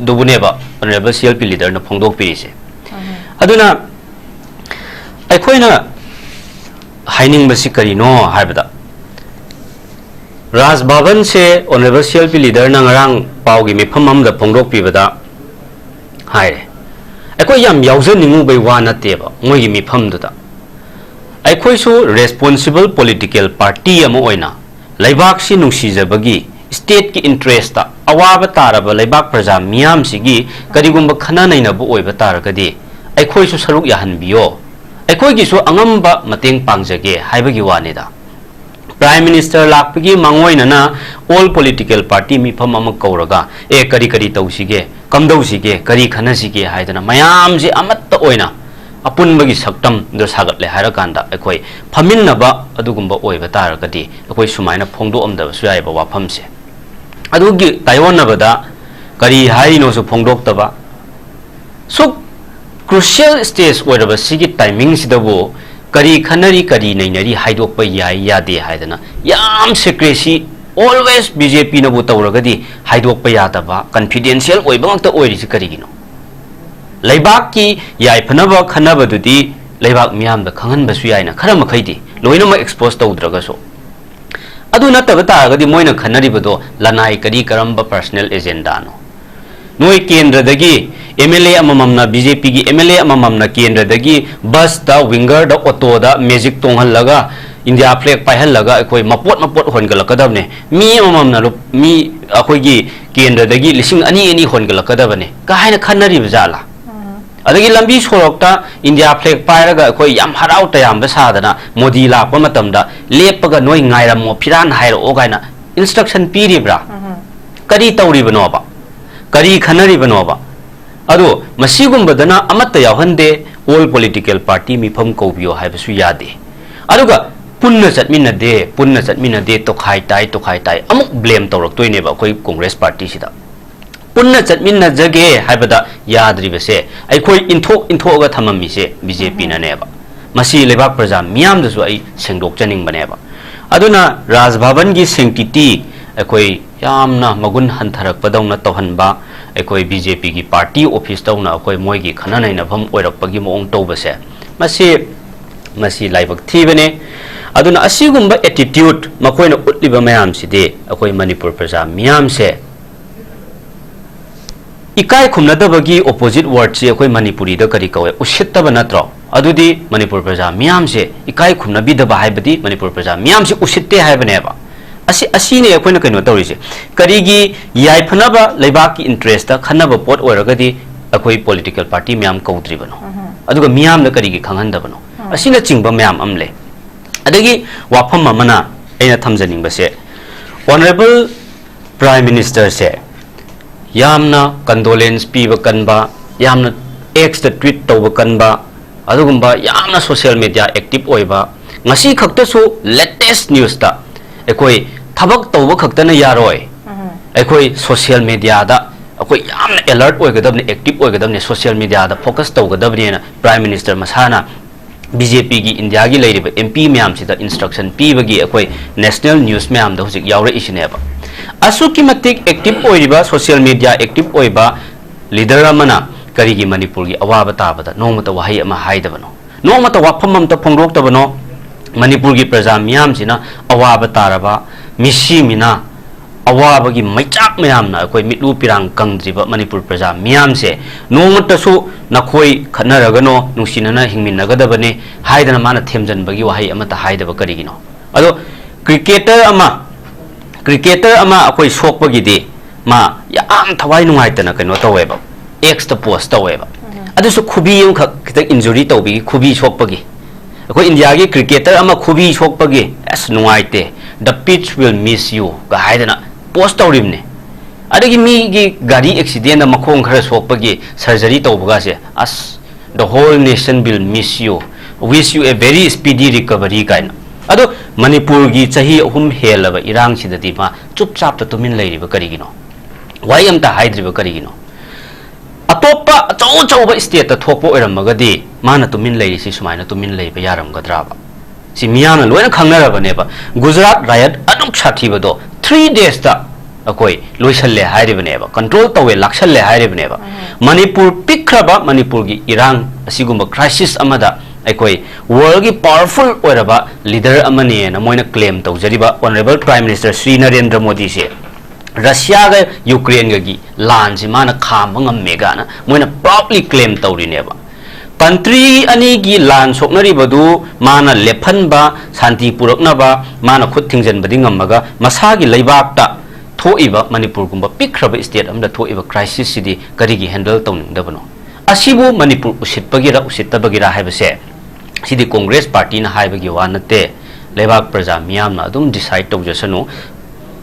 D: दुबुनेबा ऑनरेबल सीएलपी लीडर ना फोंदोक पिरिसे अदुना अखोइना हाइनिंगबसि करिनो हाइबदा राज भवन से ऑनरेबल सीएलपी लीडर ना ngarang पावगी मिफम अमदा फोंदोक पिबदा हाइरे अखोइ याम यावजनिंगु बै वा नतेबा मोइगी मिफमदुदा अखोइसु रेस्पोंसिबल पॉलिटिकल पार्टी अमा ओइना लैबाक सि नुंसिजबगी स्टेट की इंटरेस्ट ता अवाब तारब लैबाक प्रजा मियाम सिगी करिगुंबा खना नैनबु ओइबा तारगदि अखोइसु सरुक याहनबियो अखोइगिसु अंगम्बा मतेंग पांगजगे हाइबगी वानिदा प्राइम मिनिस्टर लाकपगी मंगोइनना ऑल पॉलिटिकल पार्टी मिफम अमा कौरगा ए करी करी तौसिगे कमदौसिगे करी खनसिगे हाइदना मयाम जे अमत्त ओइना अपुनबगी सक्तम दो सागतले हाइरकांदा अखोइ फमिन्नबा अदुगुंबा ओइबा तारगदि अखोइ सुमाइना फोंदो अमदबा सुयाइबा वाफमसे अदुगी तायोनबदा करी हाइनोसु फोंदोक्तबा सुक क्रुशियल स्टेज ओइरबा सिगी टाइमिंग सिदबो करी खनरी करी नैनरी हाइदोकपा याई यादे हाइदना याम सिक्रेसी ऑलवेज बीजेपी नबु तौरगदी हाइदोकपा यादबा कॉन्फिडेंशियल ओइबा ngakta ओइरिसि करिगिनो लैबाक की याइफनबा खनबदुदी लैबाक मियामदा खंगनबसु याइना खरा मखैदि लोइनम एक्सपोज तौद्रगसो अदु नतबा तारगदी मोइना खनरिबदो लनाई करी करंबा पर्सनल एजेंडा नो नोई केंद्रदगी एमएलए अमममना बीजेपी की एमएलए अमममना केंद्रदगी बस दा विंगर दा ऑटो दा मैजिक तोंहलगा इंडिया फ्लैग पाइहलगा अखोई मपोट होनगलकदबने मी अमममना मी अखोईगी केंद्रदगी लिसिंग अनि अनि होनगलकदबने काहायना खन्नरिबा जाला अदगी लंबी सोरक्ता इंडिया फ्लैग पाइरगा अखोई याम हराउ तयाम सादना मोदी लापा मतमदा लेपगा नोई ngairamo फिरान हाइरो गायना इंस्ट्रक्शन पीरिब्रा करी तौरिबनोबा करी खनरिबनोबा अदो मसीगुंबदना अमत्त यावहंदे ऑल पॉलिटिकल पार्टी मिफम कौबियो हाइबसु यादे अदुगा पुन्ना चटमिनदे तोखाई ताई अमुक ब्लेम तौरक्तोइनेबा अखोई कांग्रेस पार्टी सिदा पुन्ना चटमिनजगे हाइबदा याद्रिबसे अखोई इंथोगा थममिसे बीजेपी ननेबा मसी लेबाक प्रजा मियामदसु आई सेंगदोकचनिंगबनेबा अदुना राजभवन की सेंटिटी अखोई यामना मगुन हंथरकपदौना तौहनबा अखोई बीजेपी की पार्टी ऑफिस तौना अखोई मोइगी खननैनभम ओइरकपगी मोंग तौबसे मसी लाइबक थीबने अदुना असिगुंबा एटीट्यूड मखोइना उतलिबा मयामसिदे अखोई मणिपुर प्रजा मियामसे इकाय खुमनदबगी ऑपोजिट वर्ड से अखोई मणिपुरी द करी कवे उसितब नत्रो अदुदी मणिपुर प्रजा मियामसे इकाय खुमनबिदबा हाइबदी मणिपुर प्रजा मियामसे उसिते हाइबनेबा असीने अखोइना कइनो तौरिसे करीगी याइफनबा लेबाक की इंटरेस्ट खनबा पोट ओरगदी अखोई पॉलिटिकल पार्टी म्याम कौद्रिबनो अदुगा मियाम न करीगी खंगहनदबनो असीना चिंगबा म्याम अमले अदगी वाफम अमना अइना थमजनिंगबसे ऑनरेबल प्राइम मिनिस्टर से यामना कंडोलेंस पीबा कनबा यामना एक्स द ट्वीट तौबा कनबा अदुगुंबा यामना सोशल मीडिया एक्टिव ओइबा ngasi खक्तसु लेटेस्ट न्यूज ता अखोई थबक तौबा खक्तना यारोय अखोई सोशल मीडिया दा अखोई यामना अलर्ट ओइगदबने एक्टिव ओइगदबने सोशल मीडिया दा फोकस तौगदबने प्राइम मिनिस्टर मसाना बीजेपी की इंडिया की लेरिबा एमपी म्याम सिदा इंस्ट्रक्शन पीबगी अखोई नेशनल न्यूज म्याम दा हुजिक यावरे इसिनेबा असुकी मतिक एक्टिव ओइरिबा सोशल मीडिया एक्टिव ओइबा लीडर अमना करीगी मणिपुर की अवाब ताबदा नोमता वहाई अमा हाइदबनो नोमता वाफम अमता फोंदोक्तबनो मणिपुर की प्रजा मियाम सिना अवाब तारबा मिसी मिना अवाबगी मैचाक मैयामना अखोई मिटू पिरांग कंग्द्रिबा मणिपुर प्रजा मियाम से नोंगतसु नखोई खनरगनो नुसिनना हिंगमिनगदबने हाइदना माना थेमजनबगी वहाई अमता हाइदबा करिगिनो अदो क्रिकेटर अमा अखोई सोकबगिदि मा याम थवाई नुंगाइतना कनो तवेबा एक्स द पोस्ट तवेबा अदुसु खुबी यम खित इंजुरी तौबी खुबी सोकबगी अखोई इंडिया की क्रिकेटर अमा खुबी सोकबगी एस नुंगाइते the pitch will miss you का हाइदना पोस्ट तौरिमने अदगी मी की गाड़ी एक्सीडेंट मखोंग खर सोकबगी सर्जरी तौबगासे as the whole nation will miss you wish you a very speedy recovery काइन अदो मणिपुर की चाही अहुम हेलब इरांग सिदति मा चुपचाप त तुमिन लैरिब करिगिनो वाई अमता हाइद्रिब करिगिनो अतोप्पा अचौ चौब स्टेट थोपो ओरमगदी माना तुमिन लैरिसि सुमाइना तुमिन लैब यारमगद्राबा सि मियाना लोइना खंगनरबनेबा गुजरात रायट अदुक साथीबदो 3 days ता अकोई लोइसल्ले हाइरिबनेबा कंट्रोल तवे लाक्सल्ले हाइरिबनेबा मणिपुर पिखरबा मणिपुर की इरांग असिगुम क्राइसिस अमदा अकोई वर्ल्ड की पावरफुल ओरबा लीडर अमने न मोइना क्लेम तौजरिबा honourable prime minister Shri Narendra Modi से रशिया ग यूक्रेन की लान से माना खाम ngam ना मोइना प्राउडली क्लेम तौरिनेबा कंट्री अनी की लान सोकनरिबदु माना लेफनबा शांति पुरकनबा माना खुद थिंजनबदि ngamaga मसा की लैबाकता थोइबा मणिपुर गुंबा पिखरबा स्टेट अमदा थोइबा क्राइसिस सिदि करिगी हैंडल तौनिंगदबनो असिबु मणिपुर उसितबगिरा उसितबगिरा हाइबसे सिदि कांग्रेस पार्टी ना हाइबगी वा नते लेबाक प्रजा मियाम ना अदुम डिसाइड तौजसनु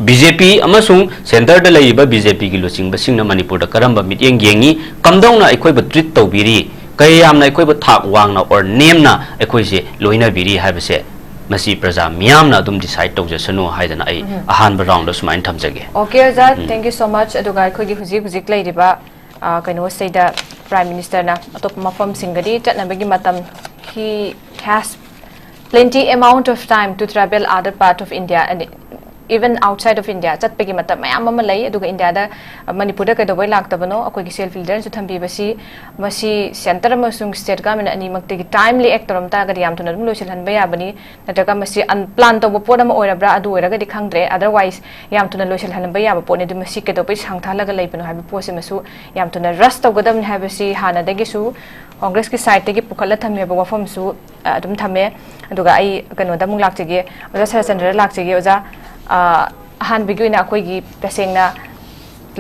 D: बीजेपी अमसुंग सेंटर द लैबा बीजेपी की लुचिंग सिंग मणिपुर द करंबा मिटिंग येंगी कमदौना अखोइब ट्रीट तौबिरी कयामना अखोइब थाक वांगना और नेमना अखोइसे लोइना बिरी हाइबसे मसी प्रजा मियाम ना अदुम डिसाइड तौजसनु हाइदना आई अहानबा राउंड सुमाइन थमजगे
B: ओके ओजा थैंक यू सो मच अदुगा अखोइगी हुजिक लैरिबा कनो सेदा प्राइम मिनिस्टर ना अतोप मफम सिंगदी चटनबगी मतम he has plenty amount of time to travel other part of India and even outside of India chatpegi matam mayam ama lai aduga India da Manipur da kadawai laktabano akoigi self leader su thambi basi masi center amasung state government ani makte gi timely act toram ta gadi yam thuna dum loisil hanba yabani nataga masi unplanned to bo dam oirabra adu oiraga di khangdre otherwise yam thuna loisil hanba yaba pone dum masi kadawai sangthalaga laibano habi pose masu yam thuna rush tawgadam habasi hana dagi su Congress की side की पुखल थमे वफम थमे आई कनो दमुक लाचगे ओजा शरचंद्र लाचगे ओजा अहानबीना अखोगी तसेंगना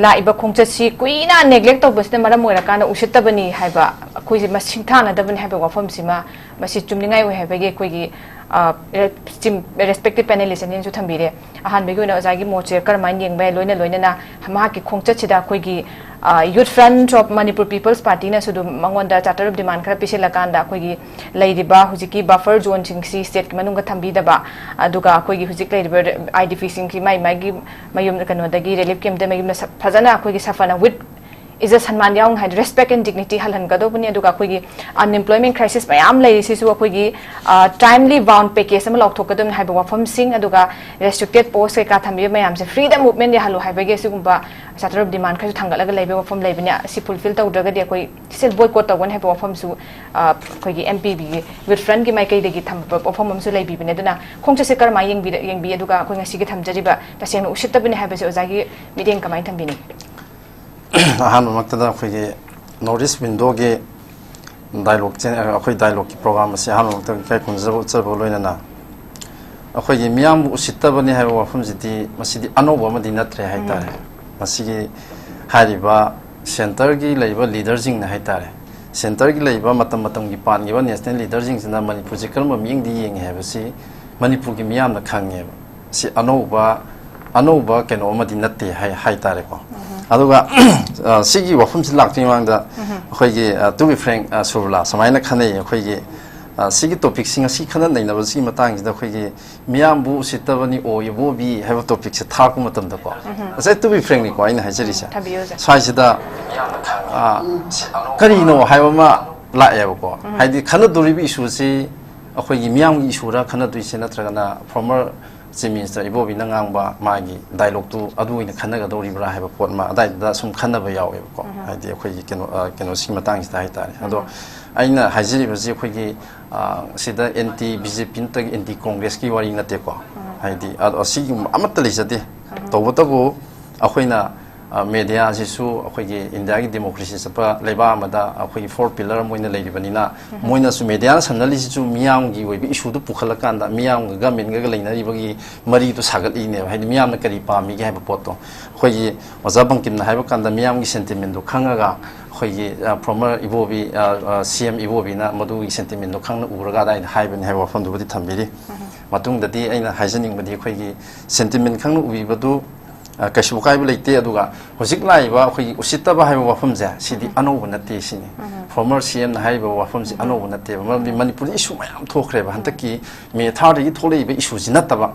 B: लाइब खोंचसी कुइना neglect तौबसने मरम ओइरकान उसितबनी हाइबा अखोइसे मसिंग थानदबनी हाइबा वफमसिमा मसि चुमनिंगाइ ओइ हाइबगे अखोगी respective panellist ने जो थम्बीरे अहानबीना ओजागी मोचे करमाइन येंगबे लोइना माकी खोंचसिदा अखोगी youth front of Manipur people's party ने सुदु मंगोंदा चार्टर ऑफ डिमांड खरा पिसिलकांदा अखोगी लैरिबा हुजिकी बफर जोन सिंगसी स्टेट की मनुंगा थम्बीदबा अदुगा अखोगी हुजिक लैरिबा आईडीपी सिंगकी माई मयुम कनोदगी रिलीफ कैंप दे मयुम फजना अखोगी सफना with is a Sanman Young had respect and dignity Halan Gadobuni Dugakugi unemployment crisis by Am Ladies Suakugi timely bound package some lock tokadum have from sing Aduga restricted post Katambi Mayam freedom movement Halu Habagesumba Satter of demand Tangala labor from Labina si fulfilled Dragadi still boycott one have from Su Kogi MPB with friend Gimaka de Gitam perform Sulabi Benedana Kongchasekar my young be Aduga going to see Gitam Jariba the same Ushitabin habits Ozagi meeting Kamaitan
E: Ahaan मक्तदा अखोगी north east window के dialogue अखोई dialogue की programme से अहान मक्तदा काय कुंजब उचब लोइना अखोगी मियाम उसितबनी है वफम जिति मसिदि अनोबो मदि नत्रे हाइतारे मसिगी हारिबा centre की लेबा leader जिंग ना हाइतारे सेंटर की लेबा मतम मतम की पानगिबा नेशनल लीडर जिंग सिना मणिपुर जे कर्म मिंग दि येंग हैबसी मणिपुर की मियाम ना खांगे सि अनोबा केनो मदि नत्ते हाइतारे को अदुगा सिगी वफम से लाक्ति मांगदा अखोगी टू बी फ्रैंक सुरबला समायना खने अखोगी सिगी टॉपिक सिंग सि खना नैनबा सि मतांग जिदा अखोगी मियामबु सितबनी ओ इबोबी हैव टॉपिक से थाकु मतम दको असे टू बी फ्रैंक नि को आइन हाइजरिसा साइसिदा करिनो हैवमा लाएबको हाइदि खना दुरिबि इशू से अखोगी मियाम इशूरा खना दुइसे नत्रगना farmer Chief Minister Ibobi nangangba magi dialogue tu adu ina khanaga doribra haiba pot ma adai da sum khanaba yawe ko haidi akhoi keno si matang sta haitare ado aina hajiri baji akhoi gi sida anti BJP ta anti Congress ki wari nate ko haidi asigi amatta leisade tawbatabu akhoi media asisu akhoi India gi democracy sapa leba amada akhoi four pillar moina leibanina moina su media sanali su miyam gi webi issue du pukhalakanda miyam ga government ga leinari bagi mari tu sagal ine haidi miyam na kari pami gi haiba poto akhoi wazabang kim na haiba kanda miyam gi sentiment du khangaga akhoi former Ibobi CM Ibobi na madu gi sentiment du khangna uraga dai haibani haiba wafam du badi thambiri matung dadi aina haijaning badi akhoi gi sentiment khangna ubi badu kashi bukai bu leite aduga hojik laiba akhoi usitaba haiba wafam ja sidi anobu nate sini former CM na haiba wafam ji anobu nate Manipur issue mayam thokre ba hantaki me thari tholei ba issue jinataba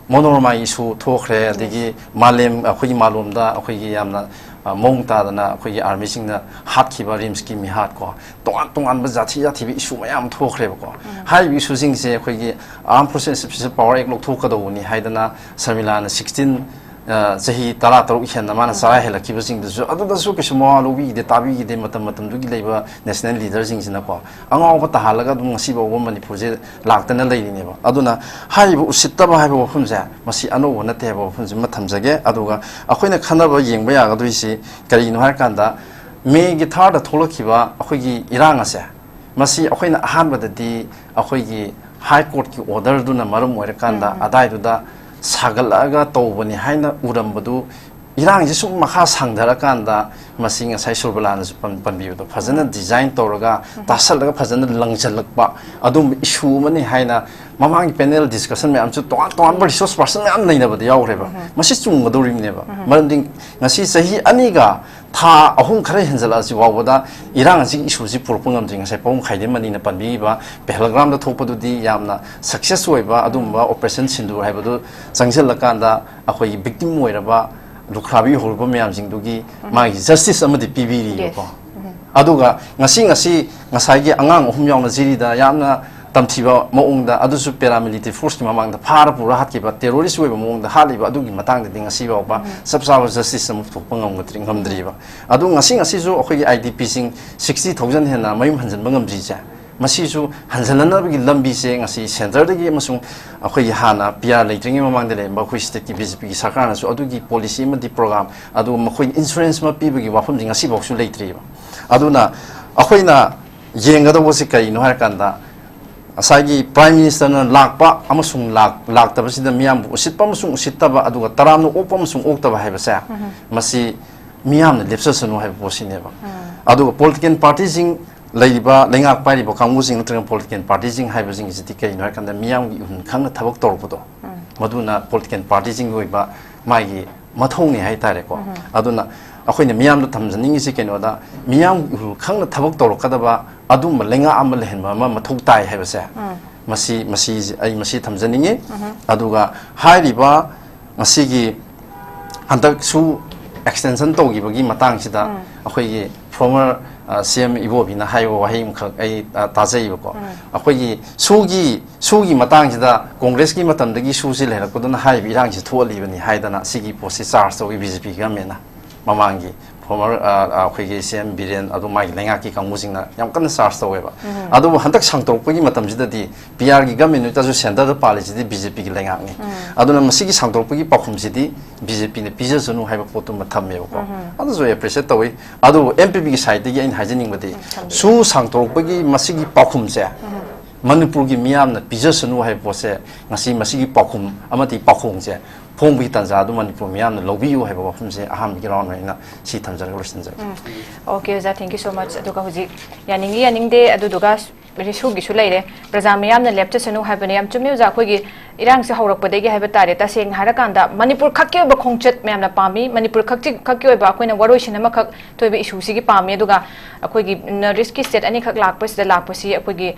E: monorama issue thokre adigi malem akhoi malumda akhoi gi yamna mong ta dana akhoi gi army singna hat khiba rims ki mi hat ko tongan ba jathi jathi bi issue mayam thokre ba ko hai bi issue sing se akhoi gi arm process power ek lok thokada uni haidana samilana 16 Zahi tara taru ikan nama na sarai hela kiba sing tu, adu dah suka semua lobi de tabi de matam tu gila iba national leader sing sini apa, angau apa tahalaga tu masih bawa Manipur je laktan na lagi ni ba, adu na hai bu usita ba hai bu wafum je, masih anu wana teh bu wafum je matam jage, adu ga, aku ini khana ba yang ba ya adu isi kali ini hari kanda, me gitar dah tolak kiba, aku ini irang asa, masih aku ini ahan pada di, aku ini high court ki order tu na marum orang kanda, ada itu dah sagalaga tawbani haina urambadu irang ji sum makha sangdara kanda masinga sai SURBALA na panbiu do phajana design tawraga tasalaga phajana langchalakpa adum issue mani haina mamang panel discussion me amchu ton resource person me am naina bad yaureba masi chunggadorim neba maranding ngasi sahi aniga tha ahum khare henjala si wawada irang ji issue ji purpungam jing sai pom KHAIDEM mani na panbi ba pehlogram da thopadu di yamna success oiba adumba operation sindu haibadu changselakanda akhoi victim oiraba lukhrabi holbo miyam jingdugi mai justice amadi pibiri ko aduga ngasi ngasai angang ohum yauna jirida yamna tamthiba maungda adusu paramilitary force ki mamangda phara pura hatkiba terrorist weba maungda haliba adugi matangda ngasi ba sabsawa justice am thokpangam ngatring hamdriba adu ngasi ju akhoi IDP sing 60,000 hena mayum hanjan bangam jija masisu hanjalana bagi lambi se ngasi center dagi masung akhoi hana pia leitringi mamangda le ba khoi state ki BJP ki sarkar na su adugi policy ma di program adu makhoi insurance ma pi bagi wafam jing ngasi boksu leitriba aduna akhoi na yenga do bosi kai no har kanda asagi prime minister na lakpa amasung lak tabasida miyam usitpa amasung usitaba aduga taram no opa amasung oktaba haibasa masi miyam na lepsasanu haib bosineba aduga political parties sing Laiba lengak pai riba kamu sing nutring political party sing hai basing isi tikai no kanda miyam gi un khang na thabak tor pudo maduna political party sing goiba mai gi mathong ni hai tare ko aduna akhoi na miyam do thamjaning isi keno da miyam hu khang na thabak tor kada ba adum lenga am lehen ma mathok tai hai basa masi ai masi thamjaning aduga hai riba masi gi handak su extension to gi bagi matang sida akhoi gi former CM Ibobi na haiwa wahim khak ai tajai ko akhoi sugi matang sida congress ki matam dagi susi lehra ko na hai birang si tholi bani haidana sigi posi charge to BJP ga mena mamangi former akhoi gi CM Biren adu mai lenga ki kamusing na yam kan charge to weba adu hantak sangtok ko gi matam sida di PR gi gamen ta ju center da pali sidi BJP gi lenga ni adu na masigi sangtok ko gi pakhum sidi BJP ne pizza sunu haiba potu matam me ko adu zo appreciate to wi adu MPP gi side gi in hajening badi su sangtok ko gi masigi pakhum se Manipur gi miyam na pizza sunu hai pose ngasi masigi pakhum amati pakhung se phongbi tanza du Manipur miyam na lobi yu hai ba phum se aham gi ron na si thamjar ko sinja
B: okay za thank you so much aduga huji yaning de aduga risu gi su leire praja miyam na lepcha sanu hai bani am chumyu za khoi gi irang se haurak padegi hai ba tare ta seng harakanda Manipur khakye ba khongchat miyam na pami Manipur khakye ba akhoi na waroi sin ma khak toibe issue si gi pami aduga akhoi gi risky state ani khak lak pas da lak pasi akhoi gi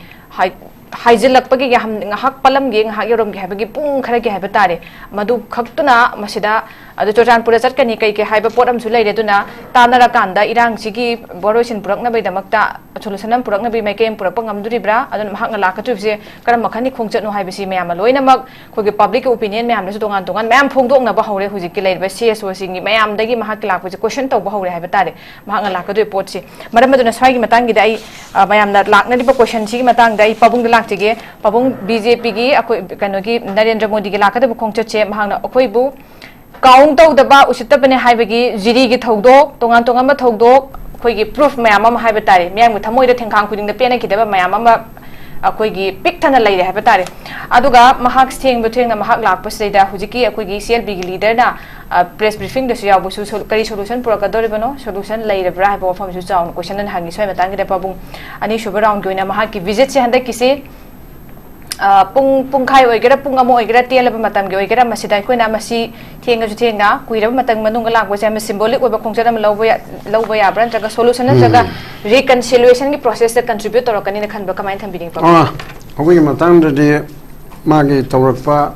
B: haijilak pagi ga ham hak palam gi hak yorom gi habagi pung khara gi haba tare madu khaktuna masida adu Churachandpur chatkani kai ke haiba pot amsu leire duna tanara kanda irang sigi boroisin purakna bai damakta solution am purakna bai mekem purakpa ngamduribra adun mahakna lakatubse karam makhani khongchatnu haibasi mayam loinamak khogi public opinion mayam lasu tongan tongan mayam phongdokna ba hore hujik ki leiba CSO singi mayam dagi mahak lakpose question tawba hore haiba tare mahakna lakadu potsi maram aduna swai gi matang gi dai mayam na lakna diba question sigi matang dai pabung laktige pabung BJP gi akoi kanogi Narendra Modi gi lakadu khongchatche mahakna akoi bu kaung tau daba usitabani haibagi jiri gi thodok tongan tongan ma thodok khoi proof mayam ama haiba tare mayam thamoi da thengkhang khuding da pena ki daba mayam ama akoigi pick thana leire haiba tare aduga mahak stheng butheng na mahak lak pasida hujiki akoigi CLB gi leader na press briefing da suya busu kari solution puraka dore bano solution leire bra haiba form su chaun question an hangi soi matang gi da pabung ani shuba round goina mahak ki visit se handa kisi pung khai oigera pung amo oigera telaba matam gi oigera masida koina masi thenga ju thenga kuiraba matang manung lak bo jam symbolic oba khongchara am lawba ya brand jaga solution na jaga reconciliation gi process da contribute tor kani na khanba kamai thambing pa
C: ogi matang de magi tawrakpa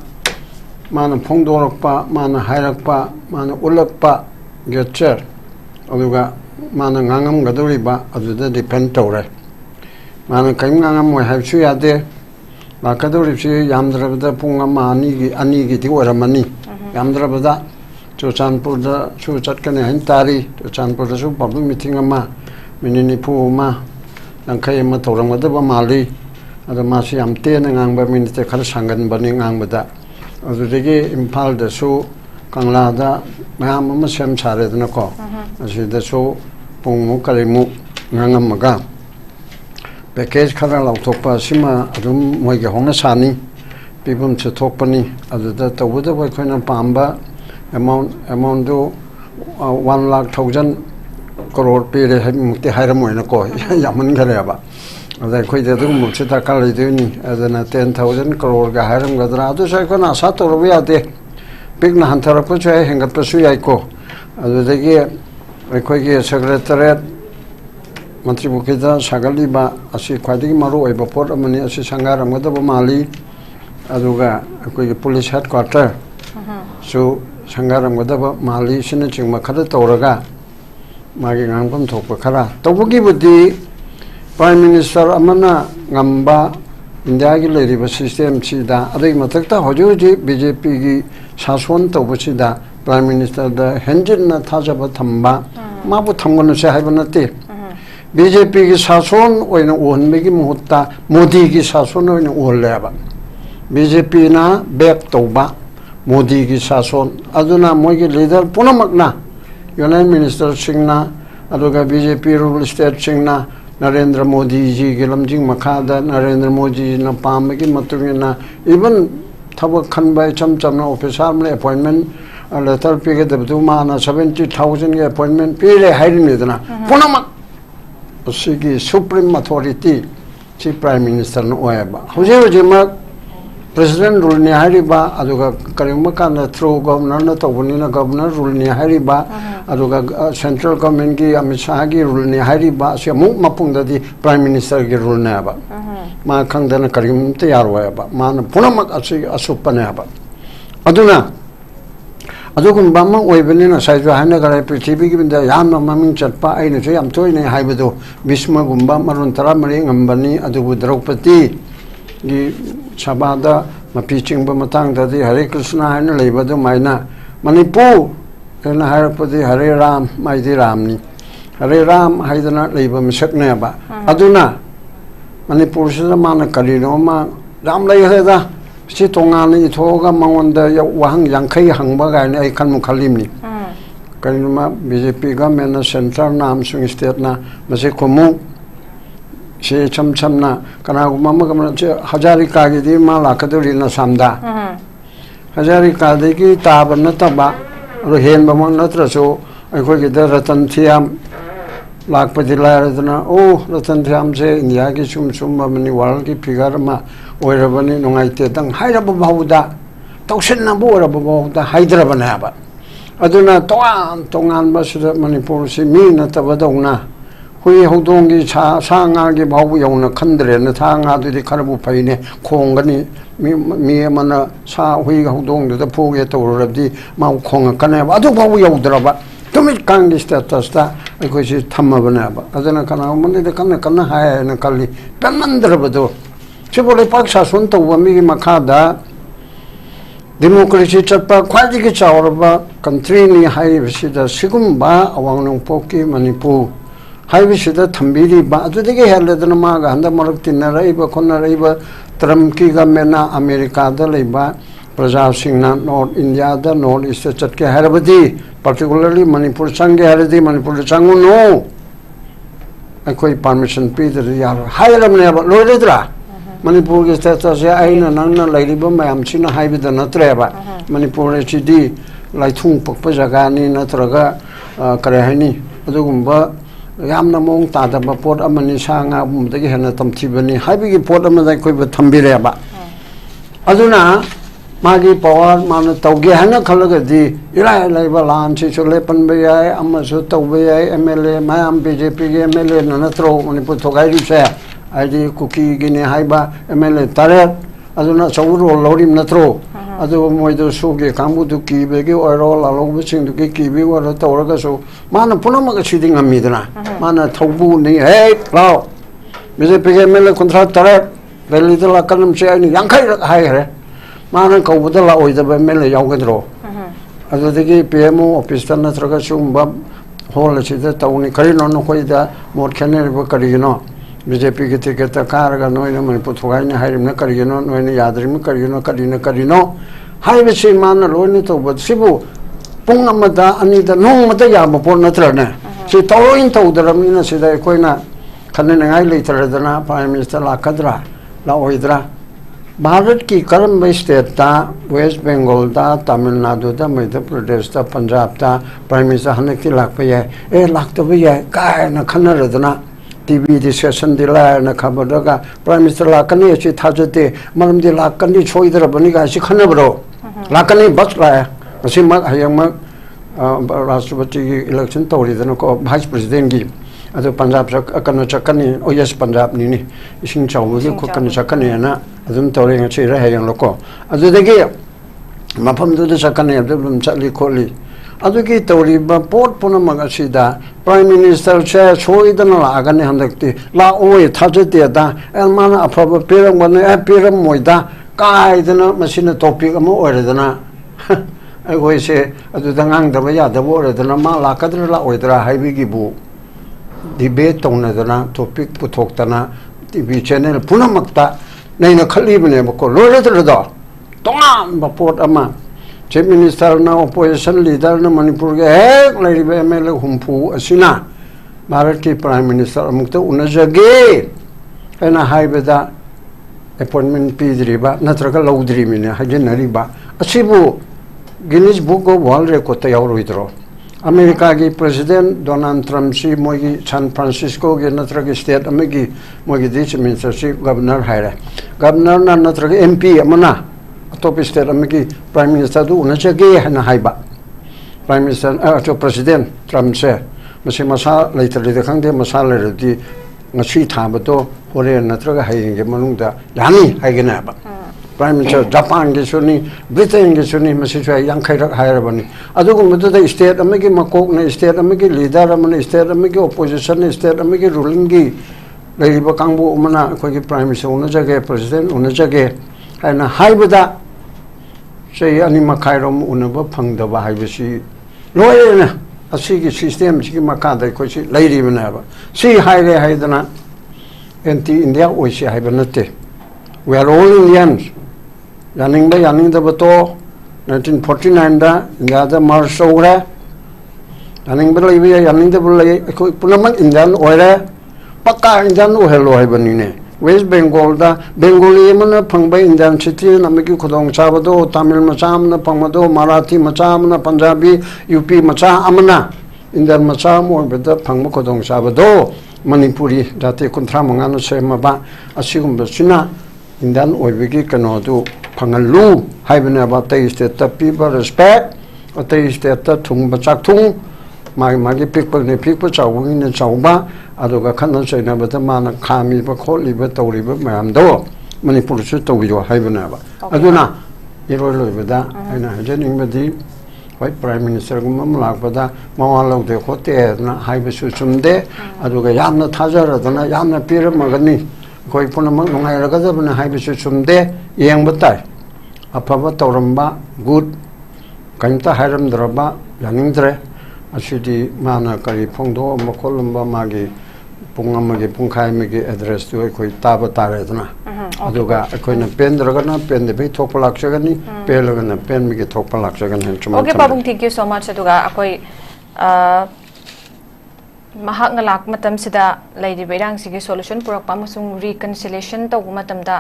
C: mana phongdorokpa mana hairakpa mana ulakpa getcher aduga mana ngangam gaduriba aduda depend tore mana kaim ngangam mo have chu yade Lakaduripsi Yamdrabada Pungama Anigi Tiwaramani Yamdrabada Churachandpur da Su Chatkane Hintari Churachandpur da Su Public Meeting Ama Minini Puma Lankayama Toramadaba Mali Adamasi Amte Nangba Minute Karasangan Bani Ngangbada Adudigi Impal da Su Kanglada Mayama Sam Sarednako Asi da Su Pungu Kalimu Ngangamaga package khara lauthokpa sima adum moi ge hongna sani pibum che thokpani aduda tawuda boi khoina pamba amount do 1,00,000 crore pere hai mukti hairamoina ko yaman gare ba ada khoi de dum mukse ta kali de ni adana 10,000 crore ga hairam gadra adu sai ko na sa to ro ya de bigna hanthara ko chai hengat pa su yai ko aduda ge khoi ge secretariat Mantri Bukida Sagaliba asi khwadigi maru oiba port amani asi sangaram gadaba mali aduga akoi police headquarter so sangaram gadaba mali sina chingma khada tawraga magi ngangpam thokpa khara tawbugi budi prime minister amana ngamba india gi leiriba system chida adai matakta hojoji BJP gi sason tawbachida prime minister da henjin na thajaba thamba mabu thamgonu se haibanate BJP ki sason oina ohonbegi muhutta Modi ki sason oina oholeba BJP na back toba Modi ki sason aduna moigi leader punamakna Union Minister singna aduga BJP rural state singna Narendra Modi ji gi lamjing makhada Narendra Modi na pamagi matungina even thabak khanbai chamna officer me appointment letter pige dabdu mana 70,000 ge appointment pile hairin idana punamak Sigi Supreme Authority Chief Prime Minister no oeba hoje ma President rule ni hariba aduga karimma kana through governor na tobuni na governor rule ni hariba aduga central government gi Amit Shah gi rule ni hariba sia mu mapungda di Prime Minister gi rule na ba ma khangdana karim te yar oeba man punamak asupane ba aduna adukun bamma oibani saijo hana gara prithvi gi binda yamna maming chatpa aina so yam toine haibado Bhishma gumba marun tara mari ngambani adubu Draupadi gi sabada mapi chingba matang dadi Hare Krishna hana leibado maina Manipur ena harapadi Hare Ram maidi Ramni Hare Ram haidana leiba misakne ba aduna Manipur sida mana kalino ma ram lai heda si tongani thoga mangonda wahang yangkai hangba gaini ai kan mukhalimni kanima BJP government na central nam sung state na mase komu se chamna kana gumma gamna che Hazarika gi di ma lakaduri na samda Hazarika de gi tabana taba ro hen bamon natra so ai khoi gi da ratan thiam lakpadi laradna o ratan thiam se india gi sum mani world gi figure ma oirabani nungaite tang hairaba bauda tausenna boraba bauda haidrabana ba aduna tongan basida Manipur si mi na tabadongna hui hodong gi sa nga gi bau yong na khandre na tha nga du di kharabu phai ne khong gani mi mana sa hui hodong du da phu ge to ra di ma khong ka ne ba du bau yong dra ba tumit kang gi status ta ko si thamma bana ba adana kana mun de kana ha na kali pamandra ba do chibole pak sa sun to wa mi ma kha da democracy chapa khwaji ki chawrba country ni hai bisida sigumba awang poki manipur hai bisida thambiri ba adudege heledana ma ga handa marak tinna raiba khonna raiba tramki ga mena america da leiba praja singna north india da north east chatke harabadi particularly manipur change haradi manipur changu no akoi permission pe da yar hairam ne ba loredra Manipur ke status ya aina nangna lairiba mayam china haibida natreba Manipur chidi laithung pakpa jaga ni natraga kare hani adugumba yamna mong tada ba pot amani sanga bumdagi hena tamthibani haibigi pot amada koi ba thambireba aduna magi power man tauge hana khalaga di ila laiba lan chi chole pan ba yai amma so tauba yai mla mayam bjp ge mla nanatro Manipur thogai ru se aidi kuki gine haiba mla taret aduna chawro lorim natro adu moido suge kambudu ki bege oro la lobu sing du ki bi wara tawraga so mana punama ga siding amidna mana thobu ni hey lao bje pege mla contract taret velida la kanam che ani yankhai hai re mana kaubuda la oida ba mla yawgadro adu degi pmo office tan natraga sumba hol chida tawni kari non koida mor khaner ba kari no BJP ke ticket karga noina Manipur thogai na hairim na karino noina yadrim karino karino haibe se man loini to but sibu pung amada ani da nong mata ya ma pon natra na si tawin to daram ina sida koina khanne ngai le tradana prime minister la kadra la oidra Bharat ki karam state ta West Bengal ta Tamil Nadu ta Madhya Pradesh ta Punjab ta prime minister hanaki lakpa ye lakta ba ye kai na khanna radana TV discussion dila na khabadaga prime minister lakani chi thajate malam di lakani choidra bani ga si khanabro lakani bas la asi ma hayang rashtrapati election tori dana ko vice president gi ado Punjab akano chakani oyes Punjab ni ising chawu gi ko kan chakani na adum tori nga chi ra hayang loko ado dege mafam du chakani adum chali kholi aduki tori ba port puna magasida prime minister che choidana la agane handakti la oi thajate da elmana afaba peram wan peram moida kaidana machine topic ama oredana ai goi se adu dangang da ya da oredana ma la kadra la oidra haibi gi bu debate tongna dana topic puthokdana tv channel puna makta naina khali bne ko loredra da tonga ba port ama Chief Minister na opposition leader na Manipur ke ek lariba MLA humpu asina Bharat ki Prime Minister amukta unajage ena haibeda appointment pidriba natraga laudri mine hajenariba asibu Guinness Book of World Record ta yawruidro America ki President Donald Trump si mogi San Francisco ke natraga state amegi mogi Chief Minister si governor haire governor na natraga MP amana top state amiki prime minister du unachage na haiba prime minister to president Trump se masi masa later de khangde masa le di ngachi thabato hore natraga hainge manungda yani haigena ba prime minister Japan ge suni Britain ge suni masi chwa yankhai rak hairabani adugumdu da state amiki makok na state amiki leader amana state amiki opposition state amiki ruling gi leiba kangbu umana khoi prime minister unachage president unachage ana haibada say ani makhairom unaba phangdaba haibasi loyena asigi system chi makada ko si lairi banaba si haire haidana anti india oisi haibanate we are all Indians yaning da bato 1949 da india da marsora yaning ba laibi yaning da bulai ko punaman indian oire pakka indian o hello haibanine West Bengal da Bengali mana phangba Indian city namiki khudong chabado Tamil macham na phangmado Marathi macham na Punjabi UP macha amana Indian macham or beda phangma khudong chabado Manipuri jate kunthra mangano sema ba asigum china Indian oibigi kano du phangalu haibana ba tai state ta people respect tai state ta thung bachak thung मागी पिकपने pickup चावगिने चावबा अदुगा Khanna चैनाबदा माना खामीबा खोलीबा तौरीबा मयामदो मणिपुर सु तौबियो हाइबनाबा अदुना इरोय लोइबदा आइना हजनिंगबदी होय prime minister गुम लापदा मवा लौदे खोते ना हाइबसु चुमदे अदुगा यामना थाजरदना यामना पिरमगनी कोई पुनमक नुंगाइरगदबना हाइबसु चुमदे येंगबा ताइ अफबा तौरंबा गुड कंता हाइरमद्रबा यानिंद्रे असिदी माना करी फोंदो मखोलंबा मागी पुंगमगे पुंखाइमगे एड्रेस तो कोई ताबा तारेदना अदुगा अखोइना पेंद्रगना पेंदबे थोपा लाक्सगनी पेलगना पेनमिगे थोपा लाक्सगन चुमा
B: ओके पाबुंग थैंक यू सो मच अदुगा अखोइ महांग लाक मतम सिदा लैदि बेरांग सिगे सॉल्यूशन पुरकपा मसुंग रिकन्सिलिएशन तौब मतमदा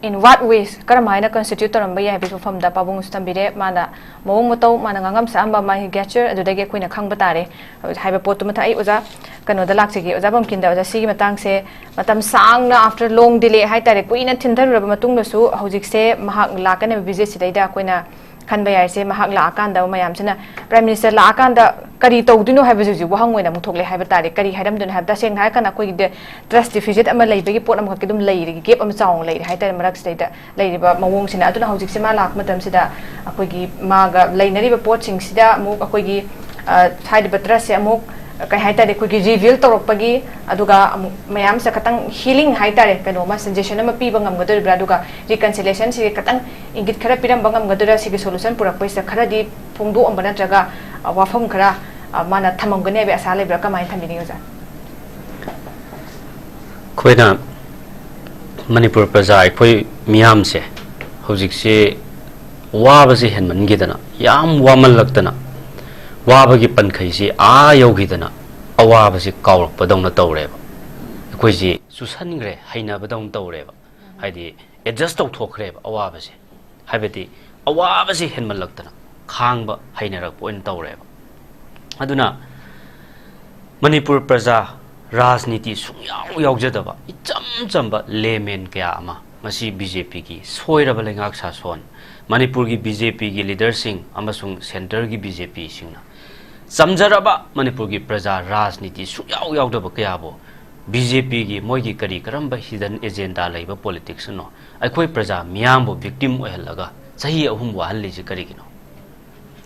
B: in what ways karamhaina constitute taramba ya bisu famda pabung stambire mana mawung motau mana ngangam samba ma gesture adudage koina khangba tare haiba pot ma thai oja kano da lak sigi oja bam kinda oja sigi matang se matam sangna after long delay hai tare koina thindar raba matung da su hojik se mahak lakane visit sidaida koina khanba yai se mahak la akanda mayam sina prime minister la akanda kari tawdino haiba ju wahang oina muthokle haiba tare kari haidam dun habda seng hai kana koi de trust deficit ama leibagi pot ama kidum leiri gap ama chaung leiri hai tare marak sida leiriba mawong sina aduna hojik se ma lak matam sida akoi gi maga leinari ba pot sing sida mu akoi gi haid ba trust se amuk kai hai tare koi gi reveal torokpagi aduga mayam sa katang healing hai tare kano ma suggestion ama pi bangam gador bra aduga reconciliation si katang ingit khara piram bangam gadora si solution purak paisa khara di phungdu ambana jaga wafam khara mana thamam gane be asa lebra kamai thamini uja
D: khoina manipur praja khoi miyam se hojik se waba se henman gidana yam wamal laktana waba gi pankhai si a yogidana awaba si kawrak padongna tawreba khoi ji susangre haina badong tawreba haidi adjust taw thokhreba awaba se haibati awaba si henman laktana khangba hainarak point tawreba aduna manipur praja rajniti sungyaw yaujadaba icham chamba layman kya ama masi BJP ki soiraba lengak sa son manipur gi BJP gi leader sing amasung center gi BJP singna samjaraba manipur gi praja rajniti sungyaw yaudaba kya bo BJP gi moi gi kari karamba hidden agenda laiba politics no aikhoi praja miyam bo victim oilaga sahi ahum wa halli ji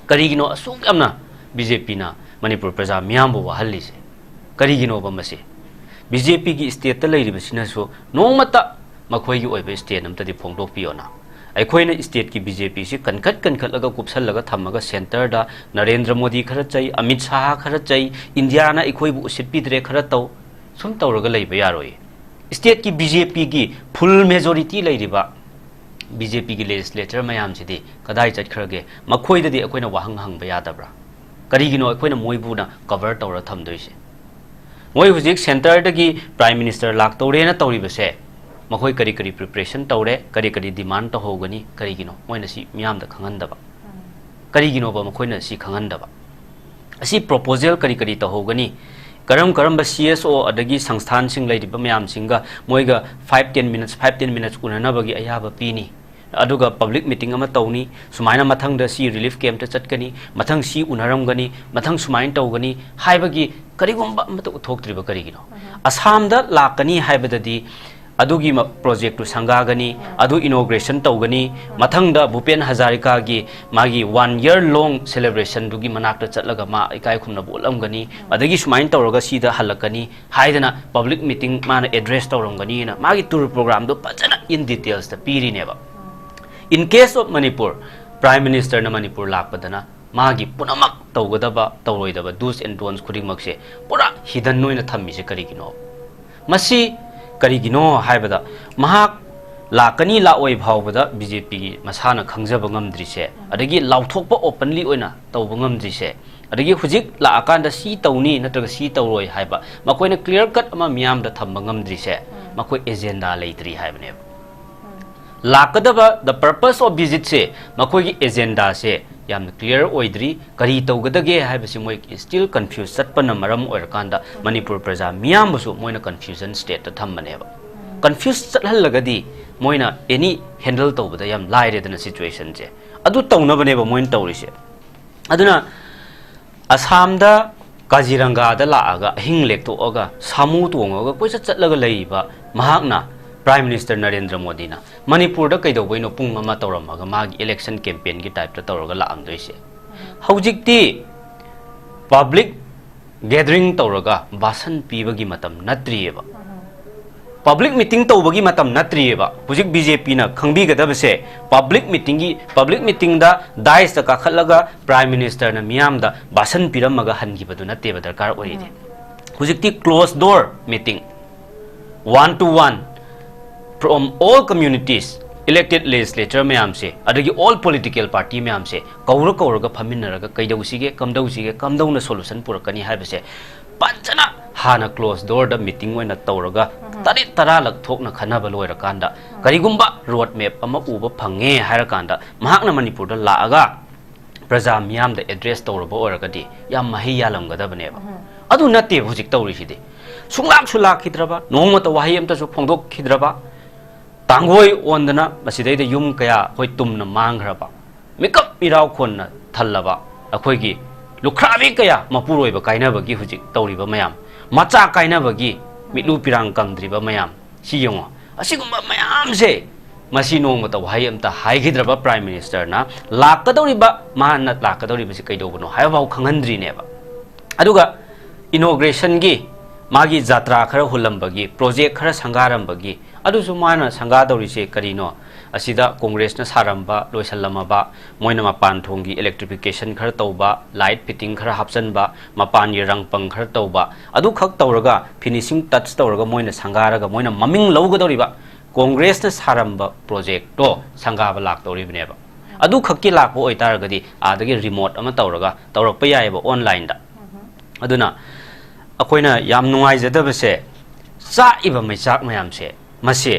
D: karigino asuk amna BJP na manipur praja miyam bo wa halli se karigino ba mase BJP gi state ta lairi basina so nongmata makhoi gi oibe state namta di phongdok piona aikhoi na state ki BJP si kankhat laga kupsal laga thamaga center da Narendra Modi khara chai Amit Shah khara chai India na aikhoi bu usit pidre khara taw sum tawraga leiba yaroi state ki BJP gi full majority lairiba BJP gi legislature mayam sidi kadai chat khrage makhoi da di akoina wahang hang ba yadabra karigino akoina moibu na cover tawra thamdoise moi hujik center da gi prime minister lak tawre na tawri base makhoi kari preparation tawre kari demand to hogani karigino moina si miyam da khangandaba karigino ba makhoi na si khangandaba asi proposal kari to hogani karam ba CSO adagi sansthan sing lai diba mayam singa moiga 5-10 minutes kunana bagi ayaba pini aduga public meeting ama tawni sumaina mathang da si relief camp ta chatkani mathang si unaram gani mathang sumain tawgani haibagi karigumba mata uthoktriba karigino assam da lakani haibadadi adugi project to sangagani adu inauguration tawgani mathang da Bhupen Hazarika gi magi 1 year long celebration dugi manakta chatlaga ma ikai khumna bolamgani adagi sumain tawraga sida halakani haidana public meeting mana address tawramgani na magi tour program do pachana in details ta piri neba in case of Manipur prime minister na Manipur lakpadana magi punamak tawgadaba tawroidaba do's and don'ts khudingmakse pura hidden noina thammi se karigino masi karigino haibada mahak lakani la oi bhaubada BJP gi masana khangjaba ngamdri se adagi lauthokpa openly oina tawba ngamdri se adagi hujik la akanda si tawni natraga si tawroi haiba makoina clear cut ama miyam da thamba ngamdri se makoi agenda leitri haibane lakadaba the purpose of visit se makoi gi agenda se yam clear oidri kari tawgadage haibasi moi still confused satpana maram oirkanda Manipur praja miyam busu moina confusion state ta thammaneba confused satlagadi moina any handle tawbada yam laire dana situation je adu tawnabane ba moin tawrise aduna Assamda Kaziranga da laaga hing lektoga samu tuonga koisa chatlaga leiba mahakna Prime Minister Narendra Modi na Manipur da kaidoboino pung ama tawramaga magi election campaign gi type ta tawraga laamdoise haujikti public gathering tawraga basan pibagi matam natrieba public meeting tawbagi matam natrieba hujik BJP na khangbi gadabse public meeting da dais da kakhallaga Prime Minister na miyam da basan piramaga hangibadu nateba darkar oide hujikti closed door meeting 1-to-1 from all communities elected legislature mayam se adagi all political party mayam se kaura phaminaraga kaidawsige kamdawna solution purakani haibase panchana hana close door da meeting oina tawraga tara lak thokna khanaba loira kanda karigumba road map ama uba phange hairakanda mahakna manipur da laaga praja miyam da address tawraba oragadi yam mahi yalamgadabneba adu natte hujik tawriside sulak khidraba nongmata wahi amta su phongdok khidraba Tangoi ondana masidai da yum kaya hoi tumna mangraba mikap mirau khonna thallaba akhoi lukhrabi kaya mapuroi ba kaina bagi hujik tawriba mayam macha kaina bagi mitlu pirang kamdriba mayam si yongo asigumba mayam se masi nongma ta wahai amta haigidraba Prime Minister na lakadawriba manna lakadawriba si kaidobono haibau khangandri neba aduga inauguration gi magi jatra khara hulambagi project khara sangarambagi adusu mana sangadawrise karino asida congress na saramba loisallamaba moina mapan thongi electrification khara tawba light fitting khara hapsanba mapan ye rangpang khara tawba adu khak tawraga finishing touch tawraga moina sangaraga moina maming lawgadawriba congress na saramba project to sangaba lak tawribneba adu khakki lakbo oitaragadi adagi remote ama tawraga tawrakpa yaiba online da aduna akoina yam nungai jadabase sa iba maichak mayam se masi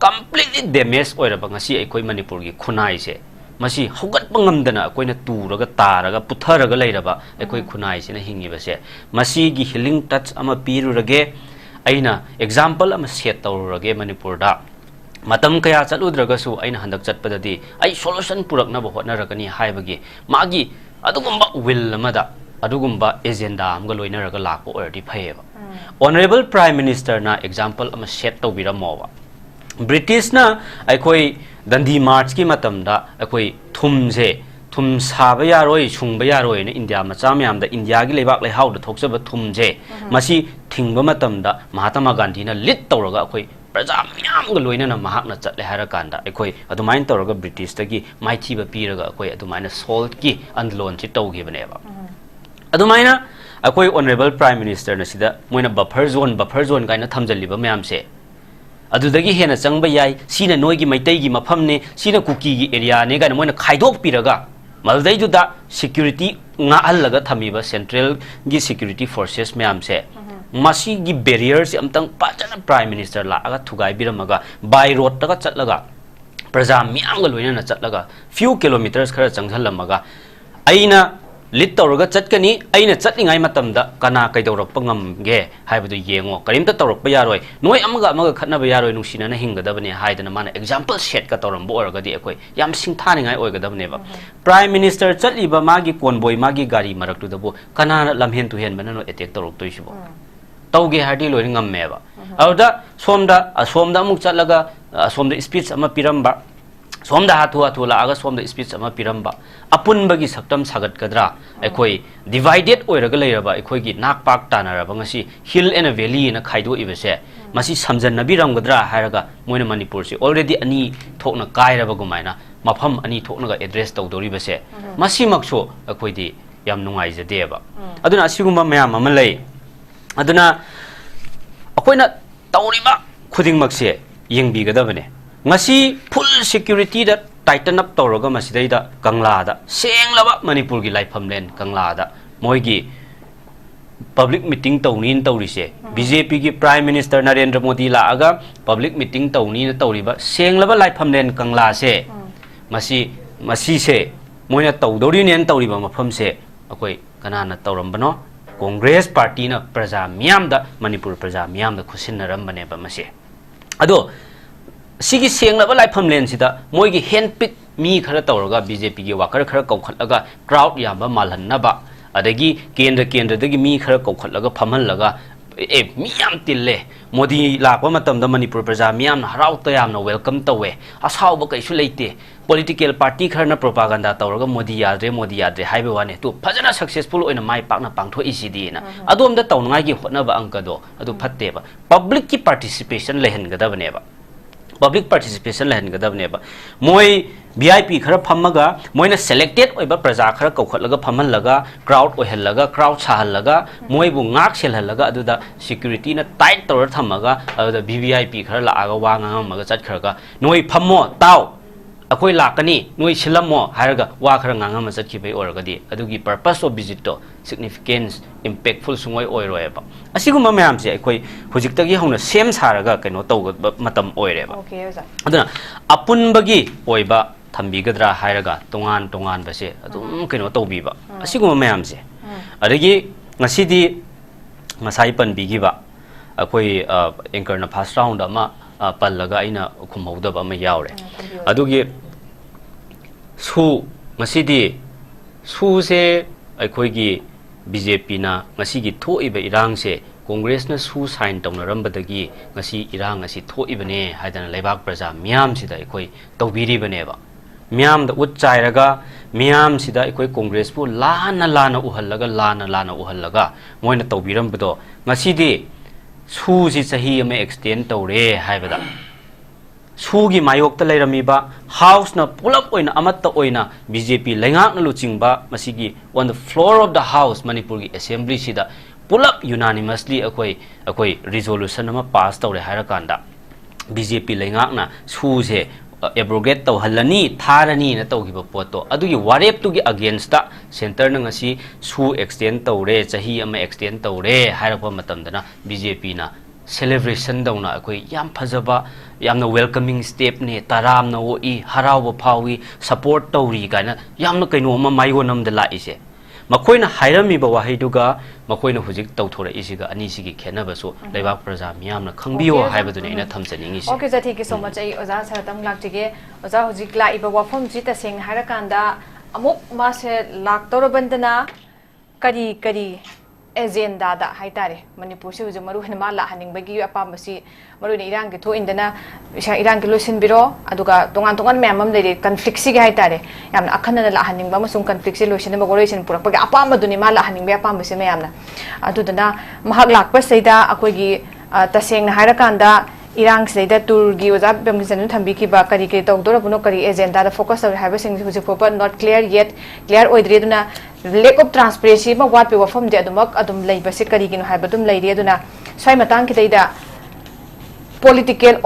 D: completely damaged oiraba ngasi aikoi manipur gi khunai se masi hogat pangamdana akoina turaga taraga putharaga leiraba aikoi khunai se na hingiba se masi gi healing touch ama pirurage aina example ama set tawrage manipur da matam kaya chaludraga su aina handak chatpadadi ai solution purakna ba hotnaragani haibagi magi adugumba will amada adugumba agenda amga loinaraga lakpo ordi phayeba honorable Prime Minister na example ama set tawbiramowa British na aikoi dandi march ki matamda aikoi thum saba yaroi chungba yaroi na India macha myam da India gi lebak lehau da thokchaba thumje masi thingba matamda Mahatma Gandhi na lead tawraga aikoi praja myam ga loina na mahak na chatle harakanda aikoi adumain tawraga British ta gi maithiba piraga aikoi adumaina salt ki andlon chi tawgibneba adumaina akoi honorable Prime Minister na sida moina buffer zone kaina thamjaliba myam se adudagi hena changba yai sina noigi maitai gi mafamne sina kuki gi area ne ga moina khaidok piraga maldai du da security nga allaga thamiba central gi security forces myam se masi gi barriers amtang pachana Prime Minister la aga thugai biramaga by road ta chatlaga praja myam ga loina na chatlaga few kilometers khara changjhalamaga aina lit tawraga chatkani aina chatlingai matamda kana kaidawrak pangamge haibadu yengo karimta tawrak yaroi noi amaga khatnaba yaroi nungsina na hingadabane haidana mana example set ka tawrambo oragadi ekoi yam singthaningai oigadabane ba Prime Minister chatliba magi convoy magi gari maraktu dabu kana lamhen tu hen banano attack tawrak toisibo tawge hardi loi ngamme ba auda somda amuk chatlaga somda speech ama piramba somda hatu la aga somda speech ama piramba apun bagi saktam sagat kadra ekoi divided oiraga leiraba ekoi gi nakpak tanaraba ngasi hill and a valley na khaido ibese masi samjan nabi ramgadra hairaga moina manipur se already ani thokna kairaba gumaina mafam ani thokna ga address tawdori bese masi makso ekoi di yam nungai jadeba aduna asigumba mayam ama lei aduna akoina tawriba khuding makse yengbi gadabane ngasi full security da tighten up tawraga masidaida kangla da senglaba manipur gi laifam len kangla da moigi public meeting tawnin tawrise BJP gi Prime Minister Narendra Modi la aga public meeting tawni na tawriba senglaba laifam len kangla se masi se moina tawdori nen tawriba mafam se akoi kanana tawrambano Congress party na praja miyam da Manipur praja miyam da khusinarambane ba mase ado sigi senglaba laifam len sida moigi handpick mi khara tawraga BJP gi wakar khara kaukhatlaga crowd yamba malhannaba adagi kendra dagi mi khara kokhatlaga phamanlaga mi yam tille modi lakwa matamda manipur praja miyam na harau tayam na welcome tawe asau ba kaisu leite political party kharna propaganda tawraga modi yadre haibe wane tu phajana successful oina mai pakna pangtho icd na adom da tawngai gi hotna ba angkado adu phatte ba public ki participation lehen gadabne ba public participation lehen gadabne ba moi VIP khara phamaga moina selected oiba praja khara kokhatlaga phamanlaga crowd oihallaga crowd sahallaga moi bu ngak selhallaga aduda security na tight tawra thamaga aduda VVIP khara laaga wa ngamaga chat kharaga noi phammo taw akoi lakani noi silamo haraga wa khara ngama chat khibai oragadi adugi purpose of visit to significance impactful sungoi oiroeba asiguma mayam se akoi hujiktagi hona sem saraga kaino tawga matam oireba
B: okay oza
D: aduna apunbagi oiba thambigedra hairaga tongan base adum kaino tawbiba asiguma mayam se adagi ngasidi ngasai panbigiba akoi anchor na first round ama pallaga aina khumhauda ba ma yaure adugi su ngasidi su se akoi gi BJP na ngasigi thoiba irang se Congress na su sign tawnarambadagi ngasi irang ngasi thoibane haidana leibak praja miyam sida akoi tawbiri baneba miyam da utchairaga miyam sida akoi Congress pu lana uhallaga lana uhallaga moina tawbirambado ngasidi su si sahi ame extend tawre haibada sugi mayok ta leiramiba house na pulap oina amatta oina BJP lengak na luchingba masigi on the floor of the house Manipur gi assembly sida pulap unanimously akoi resolution ama pass tawre hairakanda BJP lengak na su se abrogate tawhallani tharani na tawgiba poto adugi warep tugi against the center na ngasi su extend tawre chahi ama extend tawre hairapa matamdana BJP na celebration dauna akoi yam phajaba yamna welcoming step ne taram na wo I harawa phawi support tawri kaina yamna kaino ma mayonam da la ise makoina hairami ba wahaiduga makoina hujik tawthora isiga ani sigi khenaba so leibak praja miyamna khangbiyo haibadune ina thamjaningi se
B: okay thank you so much ai oza saratam laktige oza hujik la iba wafam ji ta seng harakanda amuk ma se lak torobandana kari agenda da haitare Manipur se hujik maru hna ma la haning bagi apambasi maru ni irang ke tho indana irang ke losin biro aduga tongan memam leire conflict si ga haitare yamna akhana la haning ba masung conflict si losin ba goration purak ba apamba duni ma la haning ba apambasi me yamna adudana mahak lakpa seida akoi gi taseng na hairakanda irang seida tour gi oja bemgisan thambi ki ba kari ke tawdora buno kari agenda da focus tar haiba sing hujik popa not clear yet clear oidre duna lack of transparency ma wat pe wafam de adum leiba se kari gino haiba dum leire duna swai matang ki teida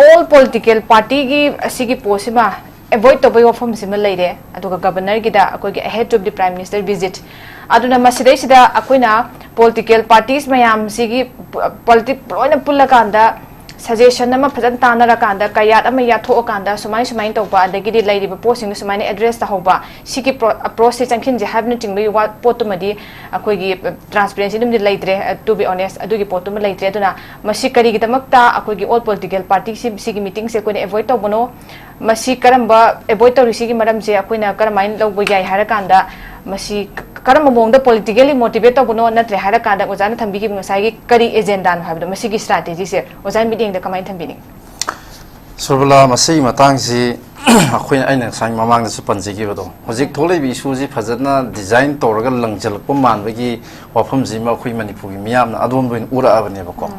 B: all political party gi asigi posima avoid to boy wafam sima leire aduga governor gi da akoi gi ahead of the prime minister visit aduna masidai sida akoina political parties mayam sigi politic loina pullakanda suggestion nama phajan tanara kanda kayat ama ya tho kanda sumai toba adagi lairi ba posting sumai address ta hoba siki process angkin je have nothing we what potumadi akoi gi transparency dum laitre to be honest adugi potum laitre duna masi kari gi tamakta akoi gi all political parties sigi meeting se koi avoid to bono masi karamba avoid to sigi maram je akoina karamain log boy hara kanda masi karama mongda politically motivate to bono natre hara kanda ojana thambi gi ngasai gi kari agenda no habdo masi gi strategy se ojana meeting da kamai thambini
E: SURBALA masai matang si akhoi aina sang mamang da su panji gi bodo hojik tholai bi issue ji phajana design toraga langjal ko manbagi wafam ji ma khoi Manipur gi miyam na adom boin ura abane bako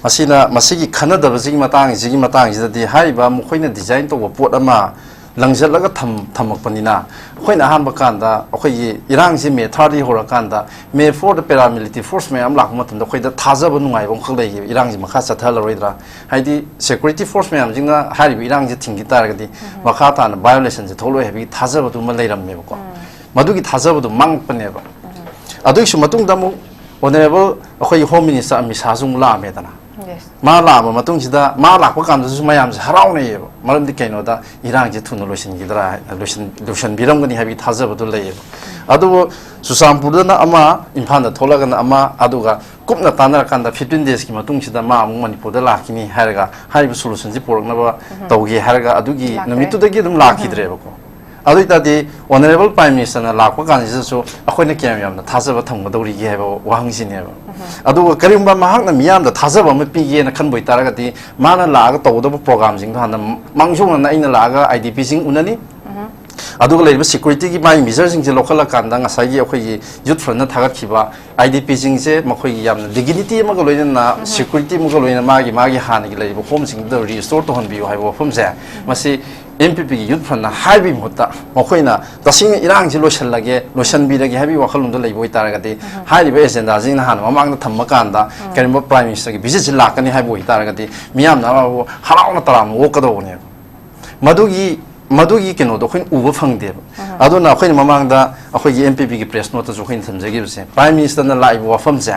E: masina masigi khana da bagi matang ji da hai ba mu khoi na design to pot ama langjal laga thamak panina khoi na han ba kanda akhoi irang ji me thari hora kanda me for the paramilitary force me am lak matum da khoi da thaja ba nungai bong khalai gi irang ji makha chathal roidra haidi security force me am jinga hari irang ji thingi tar ga di makha ta na violation ji tholo hebi thaja ba du ma leiram me ko madugi thaja ba du mang pane ba adui su matung da mu honorable akhoi home minister ami sajung la me dana ma la ma matung sida ma la ko kam su mayam ji harau ne yebo maram di kaino da irang ji thuno losin gi dra losin biram gani habi thaja ba du le yebo adu susampur da ama imphal da thola ga ama aduga kupna tanara kanda 15 days ki matung sida ma amung Manipur da lakini haraga haribu solution ji porok na ba tawgi haraga adugi namitu da gi dum lakhi dre ba ko ꯑꯗꯨ ꯑꯣꯏꯇꯥꯔꯗꯤ honourable prime ꯃꯤꯅꯤꯁꯇꯔꯅ ꯂꯥꯛꯄ ꯀꯥꯟꯁꯤꯗꯁꯨ ꯑꯩꯈꯣꯏꯅ ꯀꯌꯥꯝ ꯌꯥꯝꯅ ꯊꯥꯖꯕ ꯊꯝꯒꯗꯧꯔꯤꯒꯦ ꯍꯥꯏꯕ ꯋꯥꯍꯪꯁꯤꯅꯦꯕ ꯑꯗꯨꯒ ꯀꯔꯤꯒꯨꯝꯕ ꯃꯍꯥꯛꯅ ꯃꯤꯌꯥꯝꯗ ꯊꯥꯖꯕ ꯑꯃ ꯄꯤꯒꯦꯅ ꯈꯟꯕ ꯑꯣꯏꯇꯥꯔꯒꯗꯤ ꯃꯥꯅ ꯂꯥꯛꯑꯒ ꯇꯧꯒꯗꯕ ꯄ꯭ꯔꯣꯒ꯭ꯔꯥꯝꯁꯤꯡꯗꯣ ꯍꯥꯟꯅ ꯃꯥꯡꯖꯧꯅꯅ ꯑꯩꯅ ꯂꯥꯛꯑꯒ IDPꯁꯤꯡ ꯎꯅꯅꯤ ꯑꯗꯨꯒ ꯂꯩꯔꯤꯕ ꯁꯦꯀ꯭ꯌꯨꯔꯤꯇꯤꯒꯤ ꯃꯥꯒꯤ ꯃꯤꯖꯔꯁꯤꯡꯁꯦ ꯂꯧꯈꯠꯂꯀꯥꯟꯗ ꯉꯁꯥꯏꯒꯤ ꯑꯩꯈꯣꯏꯒꯤ ꯌꯨꯠ ꯐ꯭ꯔꯟꯠꯅ ꯊꯥꯒꯠꯈꯤꯕ IDPꯁꯤꯡꯁꯦ ꯃꯈꯣꯏꯒꯤ ꯌꯥꯝꯅ ꯗꯤꯒꯅꯤꯇꯤ ꯑꯃꯒ ꯂꯣꯏꯅꯅ ꯁꯦꯀ꯭ꯌꯨꯔꯤꯇꯤ ꯑꯃꯒ ꯂꯣꯏꯅꯅ ꯃꯥꯒꯤ ꯍꯥꯟꯅꯒꯤ ꯂꯩꯔꯤꯕ ꯍꯣꯝꯁꯤꯡꯗꯨꯗ ꯔꯤꯁꯇꯣꯔ ꯇꯧꯍꯟꯕꯤꯌꯨ ꯍꯥꯏꯕ ꯋꯥꯐꯝꯁꯦ ꯃꯁꯤ MPPꯒꯤ ꯌꯨꯠ ꯐ꯭ꯔꯟꯠꯅ ꯍꯥꯏꯕꯒꯤ ꯃꯍꯨꯠꯇ ꯃꯈꯣꯏꯅ ꯇꯁꯦꯡꯅ ꯏꯔꯥꯡꯁꯤ ꯂꯣꯏꯁꯤꯟꯕꯤꯔꯒꯦ ꯍꯥꯏꯕꯒꯤ ꯋꯥꯈꯜꯂꯣꯟꯗ ꯂꯩꯕ ꯑꯣꯏꯇꯥꯔꯒꯗꯤ ꯍꯥꯏꯔꯤꯕ ꯑꯦꯖꯦꯟꯗꯥꯁꯤꯡꯅ ꯍꯥꯟꯅ ꯃꯃꯥꯡꯗ ꯊꯝꯃꯀꯥꯟꯗ ꯀꯔꯤꯒꯨꯝꯕ ꯄ꯭ꯔꯥꯏꯝ ꯃꯤꯅꯤꯁꯇꯔꯒꯤ ꯚꯤꯖꯤꯠꯁꯤ ꯂꯥꯛꯀꯅꯤ ꯍꯥꯏꯕ ꯑꯣꯏꯇꯥꯔꯒꯗꯤ ꯃꯤꯌꯥꯝꯅ ꯍꯔꯥꯎꯅ ꯇꯔꯥꯝꯅ ꯑꯣꯛꯀꯗꯧꯕꯅꯦꯕ ꯃꯗꯨꯒꯤ ꯀꯩꯅꯣꯗꯣ ꯑꯩꯈꯣꯏꯅ ꯎꯕ ꯐꯪꯗꯦꯕ ꯑꯗꯨꯅ ꯑꯩꯈꯣꯏꯅ ꯃꯃꯥꯡꯗ ꯑꯩꯈꯣꯏꯒꯤ MPPꯒꯤ ꯄ꯭ꯔꯦꯁ ꯅꯣꯠꯇꯁꯨ ꯑꯩꯈꯣꯏꯅ ꯊꯝꯖꯈꯤꯕꯁꯦ ꯄ꯭ꯔꯥꯏꯝ ꯃꯤꯅꯤꯁꯇꯔꯅ ꯂꯥꯛꯏꯕ ꯋꯥꯐꯝꯁꯦ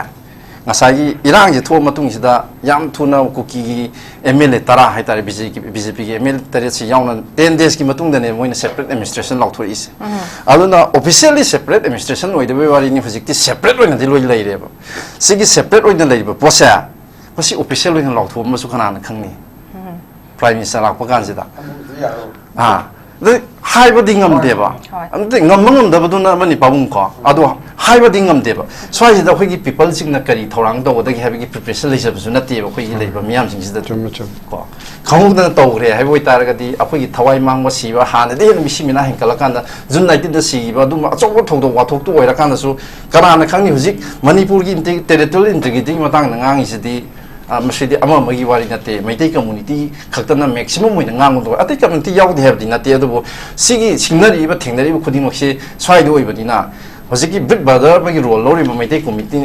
E: ꯉꯁꯥꯏꯒꯤ ꯏꯔꯥꯡꯁꯤ ꯊꯣꯛꯑ ꯃꯇꯨꯡꯁꯤꯗ ꯌꯥꯝ ꯊꯨꯅ ꯀꯨꯀꯤꯒꯤ MLA 10 ꯍꯥꯏꯇꯥꯔꯦ BJPꯒꯤ MLA 13ꯁꯤ ꯌꯥꯎꯅ 10 daysꯒꯤ ꯃꯇꯨꯡꯗꯅꯦ ꯃꯣꯏꯅ ꯁꯦꯄꯔꯦꯠ ꯑꯦꯗꯃꯤꯅꯤꯁꯇ꯭ꯔꯦꯁꯟ ꯂꯥꯎꯊꯣꯔꯛꯏꯁꯦ ꯑꯗꯨꯅ ꯑꯣꯐꯤꯁꯤꯌꯦꯜꯂꯤ ꯁꯦꯄꯔꯦꯠ ꯑꯦꯗꯃꯤꯅꯤꯁꯇ꯭ꯔꯦꯁꯟ ꯑꯣꯏꯗꯕꯩ ꯋꯥꯔꯤꯅꯤ ꯍꯧꯖꯤꯛꯇꯤ ꯁꯦꯄꯔꯦꯠ ꯑꯣꯏꯅꯗꯤ ꯂꯣꯏ ꯂꯩꯔꯦꯕ ꯁꯤꯒꯤ ꯁꯦꯄꯔꯦꯠ ꯑꯣꯏꯅ ꯂꯩꯔꯤꯕ ꯄꯣꯠꯁꯦ ꯃꯁꯤ ꯑꯣꯐꯤꯁꯤꯌꯦꯜ ꯑꯣꯏꯅ ꯂꯥꯎꯊꯣꯛꯑꯝꯕꯁꯨ ꯀꯅꯥꯅ ꯈꯪꯅꯤ ꯄ꯭ꯔꯥꯏꯝ ꯃꯤꯅꯤꯁꯇꯔ ꯂꯥꯛꯄ ꯀꯥꯟꯁꯤꯗ 하이버디 ngamdeba amte ngamma ngamdabaduna amani pabung ko ado haibadi ngamdeba swaisida khoi people singna kari thorang tawdagi habigi preparation leisabsu nateba khoi leiba miyam singsida ko khangudana tawgre haiboi taragadi akhoi thawai mangba siba hanade misimina hinkalakanda jun 19 da siba dum achobo thogdo wathok tu oirakanda su karana khangni hujik manipur gi territorial integrity matang ngangi sidi masidi ama magi wari nate maitai community khaktana maximum moina ngangu atai community yaudi habdi nate adu sigi singnari ba thengnari ba khudimok se swai do ibadina hojiki big brother magi role lori ba maitai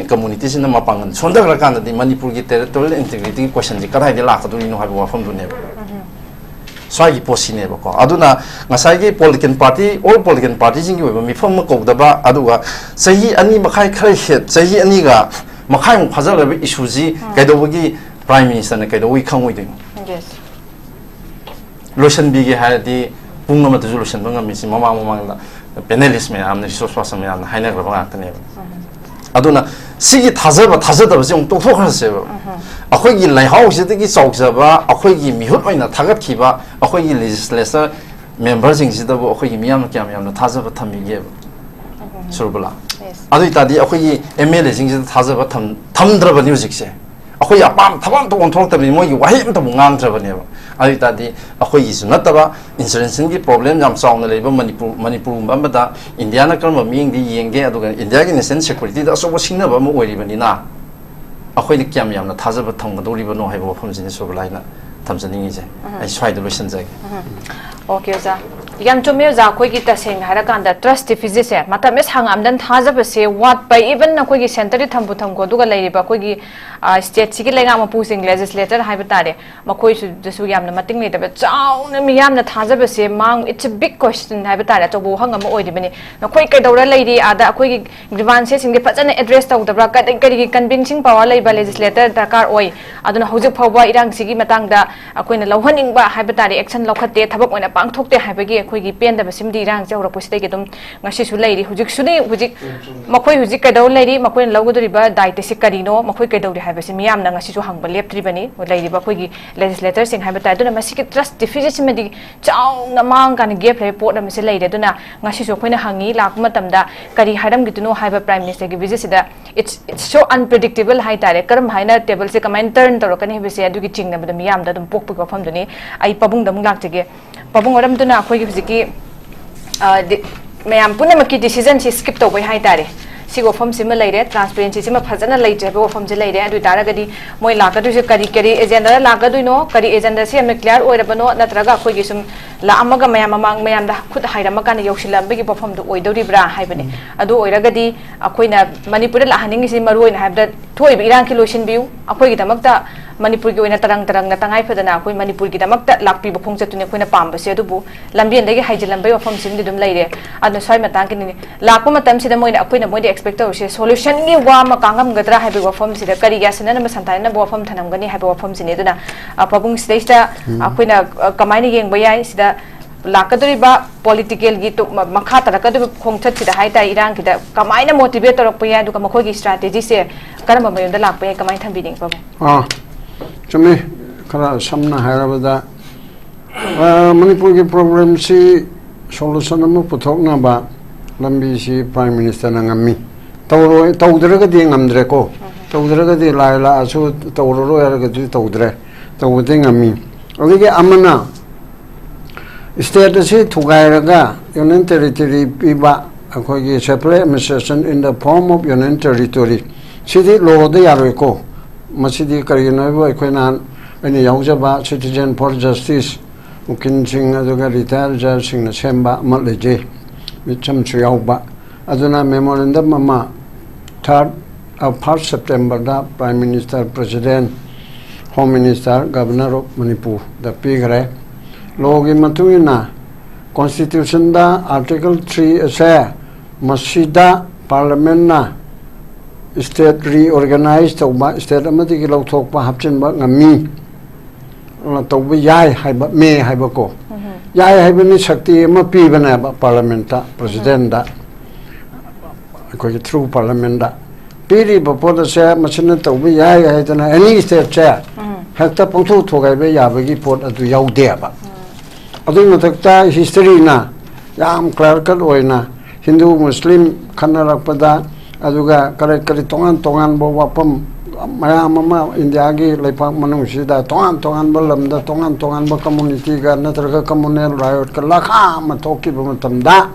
E: community sina mapangan sondagra kan di manipur gi territorial integrity question ji kadai de lakaduni no habu wafam dune swai gi posine ba ko aduna ngasai gi political party all political party jingi ba mifam ko daba aduga sahi ani makhai khai het sahi ani ga makai mu phajal ba issue ji kaidogi prime minister na kaidogi khangoi de yes lotion bi ge hadi pung ma tu lotion bang mi si mama da panelist me amna resource person me amna haina graba ngak ne aduna sigi thajaba thajada ba jong tokthok khase ba akhoi gi lai house de gi chok jaba akhoi gi mihut oina thagat khiba akhoi gi legislature members jing si da bo akhoi gi miyam kyam yam na thajaba thami ge SURBALA adu itadi akhoi MLA jing si thajaba thamdraba music se akhoi apam thabam to onthok tabni moi gi wahi am to ngang draba ne ba adu itadi akhoi gi sunataba insurance gi problem jam sauna leba manipur bambada india na karma ming di yenge adu india gi national security da so singna ba mo oiri bani na akhoi ni kyam yam na thajaba thamgadori ba no haiba wafam jin SURBALA na thamjani je ai swai do lotion jage
B: okay za yam chome za khoi gi ta seng hara kan da trust deficit se mata mes hangam dan thajaba se what by even na khoi gi center ri thambu tham ko duga leiri ba khoi gi state sigi lenga ma pu sing legislator haiba tare ma khoi su su yam na mating le da ba chaw na mi yam na thajaba se mang it's a big question haiba tare to bo hangam oi dibani na khoi kai dawra leiri ada khoi gi grievances sing de phajana address taw da bra ka gi convincing power lei ba legislator dakar oi aduna hojik phawba irang sigi matang da khoi na lohhaning ba haiba tare action lokhatte thabak oina pang thokte haiba gi khoi gi pen da basim di rang jawra posite ge dum ngasi su leiri hujik suni hujik makhoi hujik ka daw leiri makhoi lawgodori ba daite se karino makhoi ka dawri haiba se miyam na ngasi su hangba leptri bani leiri ba khoi gi legislator sing haiba ta duna masi ki trust deficit me di chaw na mang kan gap report na mase leiri duna ngasi su khoi na hangi lak matam da kari haram gi tuno haiba prime minister gi visit da it's so unpredictable hai tare karam haina table se comment turn to kan hebe se adu gi chingna ba miyam da dum pok pok fam duni ai pabung dam lak chege pabung oram tuna khoi gi ki मैम पुनमकी decision से skip तब है तारे सिगो फम सिम लेरे ट्रांसपेरेंसी सिम फजन लेजे बो फम जे लेरे अदु तारगदी मोय लाकदु करी करी एजेंडा लाकदुनो करी एजेंडा से हम क्लियर ओइरबनो नत्रगा खोगी सुम लामगा मैम ममांग मैम दा खुद हाइरम कान यौसिलबगी बफम दु ओइदौरिब्रा हाइबने अदु ओइरगदी अखोइना मणिपुर लाहनिंग से मरोइन हाइबदा थोइ इरांग की लोशन बिउ अखोइगी दमकता मणिपुर की ओइना तरंग तरंग ना तंगाई फदना अखोइ मणिपुर की दमकता लाकपि बफोंग चतुने खोइना पामबसे अदुबु लंबियन दगे हाइजिलंबे बफम सिम दिदुम लेरे अदु स्वाइ मतang किनि लाकपो मतम सिदा मोइना अखोइना मोइदे एक्सपेक्ट तौसे solution gi wa ma kangam gadra habi wafam sida kari ya sanana ma santai na wafam thanam gani habi wafam sine duna pabung stage ta akoina kamaini yeng bayai sida lakadori ba political gi to makha tarakadu khongthat sida hai ta irang kida kamaina motivate torok paya du kama khoi gi strategy se karama mayum da lak paya kamai thambi ding pabu
C: chumi kara samna hairabada manipur gi problem si solution amu puthokna ba lambi si prime minister na ngami tawdra di ngamdre ko tawdra di laila asu tawro ya ga di tawdre tawde ngami oge amana state si thugai ga union territory piba akhoi separate administration in the form of union territory sidi lo de yaroi ko masidi karina ba akhoi ani yaujaba citizen for justice mukin sing aduga retired judge sing na semba maleje micham chuyauba aduna memorandum mama 3rd of 1st September da Prime Minister President Home Minister Governor of Manipur the pigre logi matuna constitution da article 3 ase masida parliament na state reorganized tawba state amati ki lokthok pa hapchin ba ngami tawba yai haiba me haiba ko yai haiba ni shakti ma pi bana ba parliament ta president da ko through parliament da piri ba poda se machina tawba yai haidana any state cha hakta pangthu thogai be ya ba gi pot adu yau de ba adu matakta history na yam clear cut oina Hindu Muslim kanarakpada aduga kare tongan bo wapam mama India gi lepak manung sida tongan balamda tongan ba community ga natraga communal riot ka lakha ma thoki ba matamda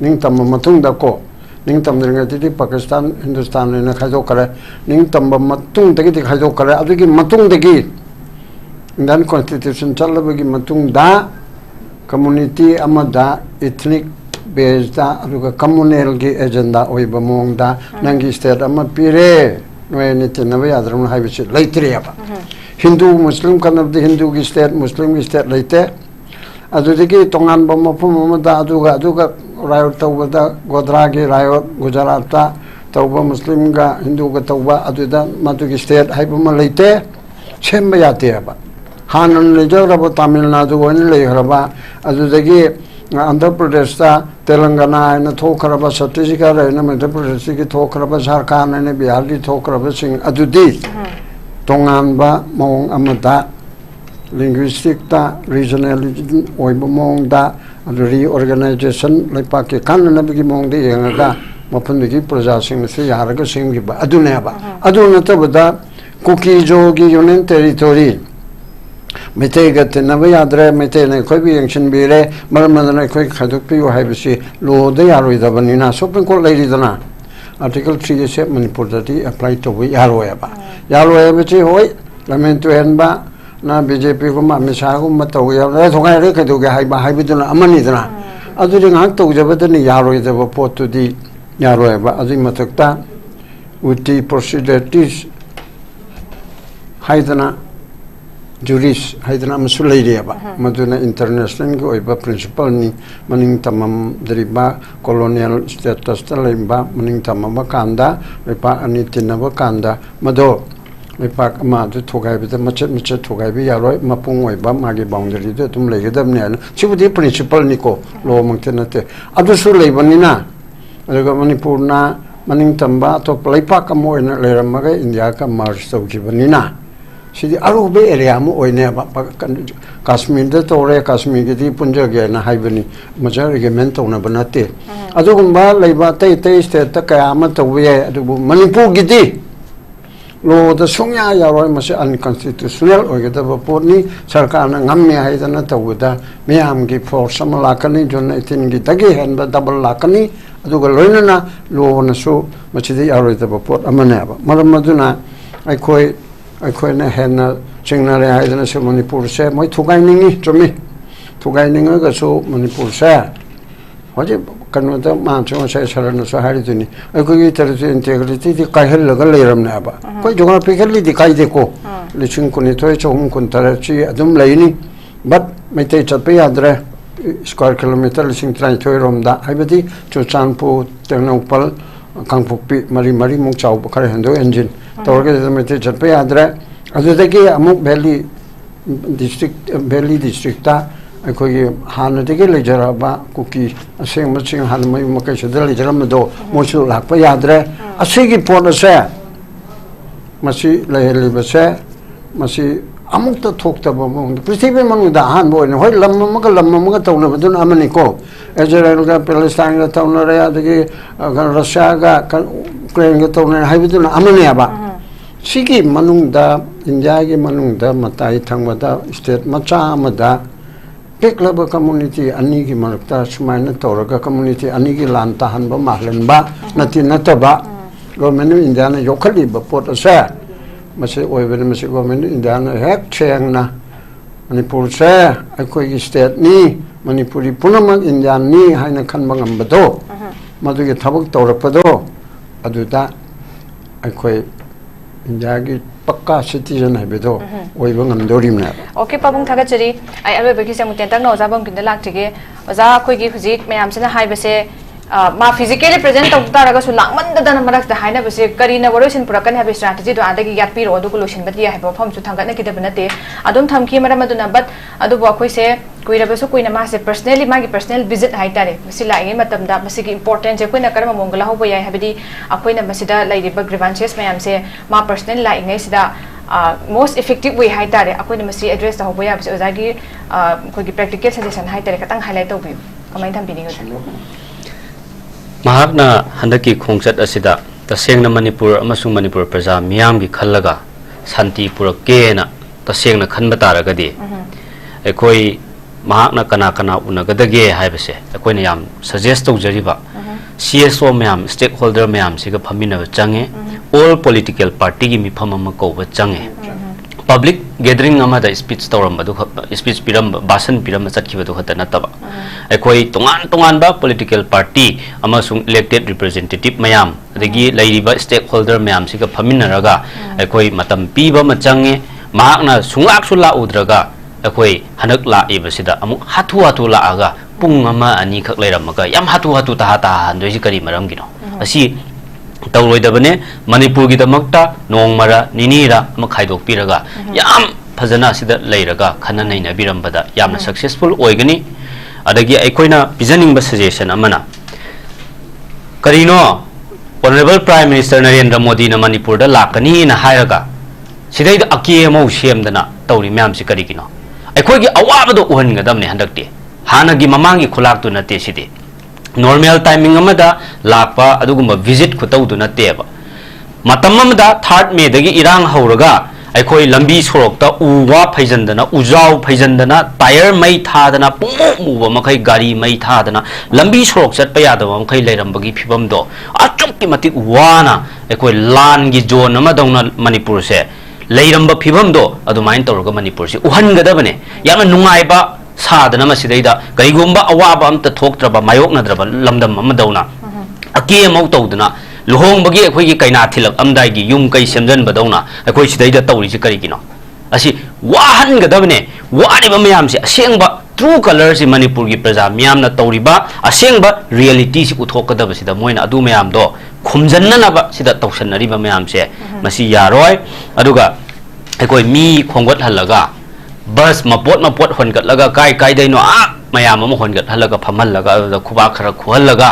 C: ning tam matung da ko ning tam ringa ti Pakistan Hindustan ne khajo kare ning tam matung da gi khajo kare adugi matung da gi Indian constitution chalabagi matung da community amada ethnic based da aduga communal gi agenda oiba mong da nangi state ama pire noe ni tinaba yadram haibichi laitre aba Hindu Muslim kanab di Hindu gi state Muslim gi state laite adudigi tongan ba mapum da aduga riot tawba da Godra gi riot Gujarat ta tawba Muslim ga Hindu ga tawba aduda matu gi state haiba ma laite chemba yate aba hanan le jawraba Tamil Nadu wani le haraba adudagi Andhra Pradesh ta Telangana na thokaraba Chhattisgarh na Madhya Pradesh ki thokaraba Jharkhand na Bihar ki thokaraba sing adudi tongan ba mong amada linguistic ta regionalism oiba mong da reorganization lepa ke kan na bi mong de yanga mapun gi praja sing se yaraga sing gi ba adune ba aduna ta bada kuki jo gi union territory Mete gate na yadre mete ne koi bi action bi re maramana koi khaduk pi hai bisi lo de yaroi da banina supreme court lai dana article 3 se manipur dati apply to we yaroi ba bichi hoi lamen to hen ba na BJP ko ma misa ko ma to ya re thogai re khadu ga hai bi dana amani dana adu ri ngak to jaba dani yaroi da pot to di yaroi ba adu matakta uti procedure tis haidana juris haidana masulai ba maduna international go iba principal ni maning tamam deriba colonial status talimba maning tamam kanda lepa ani tinaba kanda mado lepa ma du thogai bi machet thogai bi yaroi mapung oi ba magi boundary de tum legedam ne chibudi principal ni ko lo mangtenate adu su leibanina aduga manipur na maning tamba to lepa ka mo ina leramaga india ka march to jibanina Sidi arube area mo oine ba Kashmir de tore Kashmir gi punja ge na haibani major regiment ona banate adugumba leiba tai state ta kayama to we adu Manipur gi di lo da sungya ya roi mase unconstitutional ogeda ba porni sarkar na ngamme haidana tawda miyam gi force malakani jonna itin gi dagi hen ba double lakani aduga loina na lo na so machidi ya roi da ba por amane ba maramaduna akhoi na hena chingnare haidana se Manipur se moi thugai ningi chomi thugai ninga ga so Manipur se hoje kanu da ma chong se sarana so hari duni akhoi gi territory integrity di kai hel laga leiram na ba koi jonga pikali di kai de ko liching kuni toy chong kun tarachi adum laini but mai te chape yadre square kilometer liching trai toy rom da haibadi chuchanpu tenopal kangpukpi mari mung chau khare hendo engine torge de mete chape adra adudagi amuk valley district ta akhoi hana de ge lejara ba kuki aseng maching han mai makai sedal lejaram do mochu lakpa yadra asigi pona se masi leheli base masi अमुक्त थोक्तब पृथ्वी मनुंग दा हान बोय होय lump मग तौन बदुन अमनि को Israel का Palestine का तौन रे अदगी Russia का यूक्रेन का तौन हाइबदुन अमनि आबा सिगी मनुंग दा इंडिया के मनुंग दा मताई थंगबदा स्टेट मचा मदा पेक्लब कम्युनिटी अनि की मरक्ता सुमाइन तौरगा कम्युनिटी अनि की लान ताहनबा माहलनबा नति नतबा गवर्नमेंट इंडिया ने योखलिबा पोट असे मसे ओइबन मसे गवर्नमेंट इंडिया ने हेक छेंगना मणिपुर से अखोई स्टेट नी मणिपुरी पुनमक इंडिया नी हाइना खनबा ngambado मदुगे थबक तौरपदो अदुदा अखोई इंडिया की पक्का सिटीजन है बेदो ओइबा ngамदोरिमना
B: ओके पाबुंग थागचरी आई अबे बकी से मुतेन तक नोजाबम किंद लाक्टिगे ओजा खोइगी हुजिक मयाम सिना हाइबसे मा फिजिकली प्रेजेंट तौतारगा सु लांगमनदन मरक्ता हाइना बसे करीना वरोसिन पुरकन है स्ट्रेटजी दो आदगी यापीरो अदु लोशन बदि है फम सु थांगना किदब नते अदुम थमखी मरम अदुना बट अदु बखोइ से कुइरबसु कुइना मा से पर्सनली मागी पर्सनल विजिट हाइतारे मसि लाइगे मतमदा मसि की इंपोर्टेंस जे कुइना करम मोंगला होबो याय हबदी अखोइना मसिदा लाइरिबा ग्रीवेंसेस मयाम से मा पर्सनल लाइगे सिदा मोस्ट इफेक्टिव वे हाइतारे अखोइना मसि एड्रेस होबो याब से ओजागी कोगी प्रैक्टिकल सजेशन हाइतारे खतंग हाइलाइट तोबियो कमाइन थमबिनिगो
D: महाकना हंदकी खोंगचत असिदा तसेंगना मणिपुर अमसुंग मणिपुर प्रजा मियाम की खल्लगा शांति पुरकेना तसेंगना खनबा तारगदी एकोई महाकना कना कना उनगदगे हाइबसे एकोइना याम सजेस्ट तौजरिबा CSO मैम स्टेक होल्डर मैम सिगा फमिनब चंगे ऑल पॉलिटिकल पार्टी की मिफम अमा कौब चंगे पब्लिक गैदरिंग अमदा स्पीच तौरमबदु स्पीच पिरम भाषण पिरम चटखिबदु खत नतबा अखोई तोंगान तोंगानबा पॉलिटिकल पार्टी अमसुंग इलेक्टेड रिप्रेजेंटेटिव मैम अदगी लैरिबा स्टेक होल्डर मैम सिगा फमिनरगा अखोई मतम पीबा म चंगे महाकना सुंगाकसु लाउद्रगा अखोई हनक लाइबसिदा अमुक हाथु हाथु लाआगा पुंग अमा अनि खक लैरमगा याम हाथु हाथु ता ता हंदोइसि करी मरमगिनो असि तौरोइदबने मणिपुर की दमकता नोंगमरा निनीरा अमा खाइदोकपिरगा याम फजना सिदा लैरगा खना नैना बिरमबदा यामना सक्सेसफुल ओइगनी अदगी अखोइना पिजनिंग सजेशन अमना करीनो honourable prime minister Narendra Modi ना मणिपुर दा लाकनी ना हायरगा सिदैदा अकेमौ सेमदना तौरी म्याम सि करिगिनो अखोइगी अवाबदो उहनगदमने हंदकते हानगी ममांगी खुलाकतु नते सिदे नॉर्मल टाइमिंग अमदा लाकपा अदुगुम विजिट खुतौदु नतेबा मतम अमदा 3 मे दगी इरांग हौरगा अखोई लंबी सोरकता उवा फैजंदना उजाव फैजंदना टायर मई थादना पुमुब मखै गाड़ी मई थादना लंबी सोरक चटपा यादव मखै लैरंबगी फिबमदो अचुक्की मति वाना अखोई लान गी जोन अमदौना मणिपुर से लैरंब फिबमदो अदुमाइन तौरगा मणिपुर से उहनगदबने यामना नुंगाइबा साधना मसिदैदा कईगुंबा अवाबा अमत थोक्त्रबा मायोकनद्रबा लमदम अमदौना अके मौ तौदना लुहोंबगी अखोइगी कैना थिलक अमदाइगी युम कै सेमजनबदौना अखोइ सिदैदा तौरिसि करिगिनो असि वाहनगदबने वारिबा मयामसे असेंबा ट्रू कलर से मणिपुर की प्रजा मियामना तौरिबा असेंबा रियलिटी से उथोकदबसिदा मोइना अदु मयामदो खुमजन्ननबा सिदा तौसन्नरिबा मयामसे मसि यारोय अदुगा अखोइ मी खोंगत हल्लगा बस मपोट होनगत काय काय दैनो आ मयाम अम होनगत हलगा फमहलगा खुबा खरा खुहलगा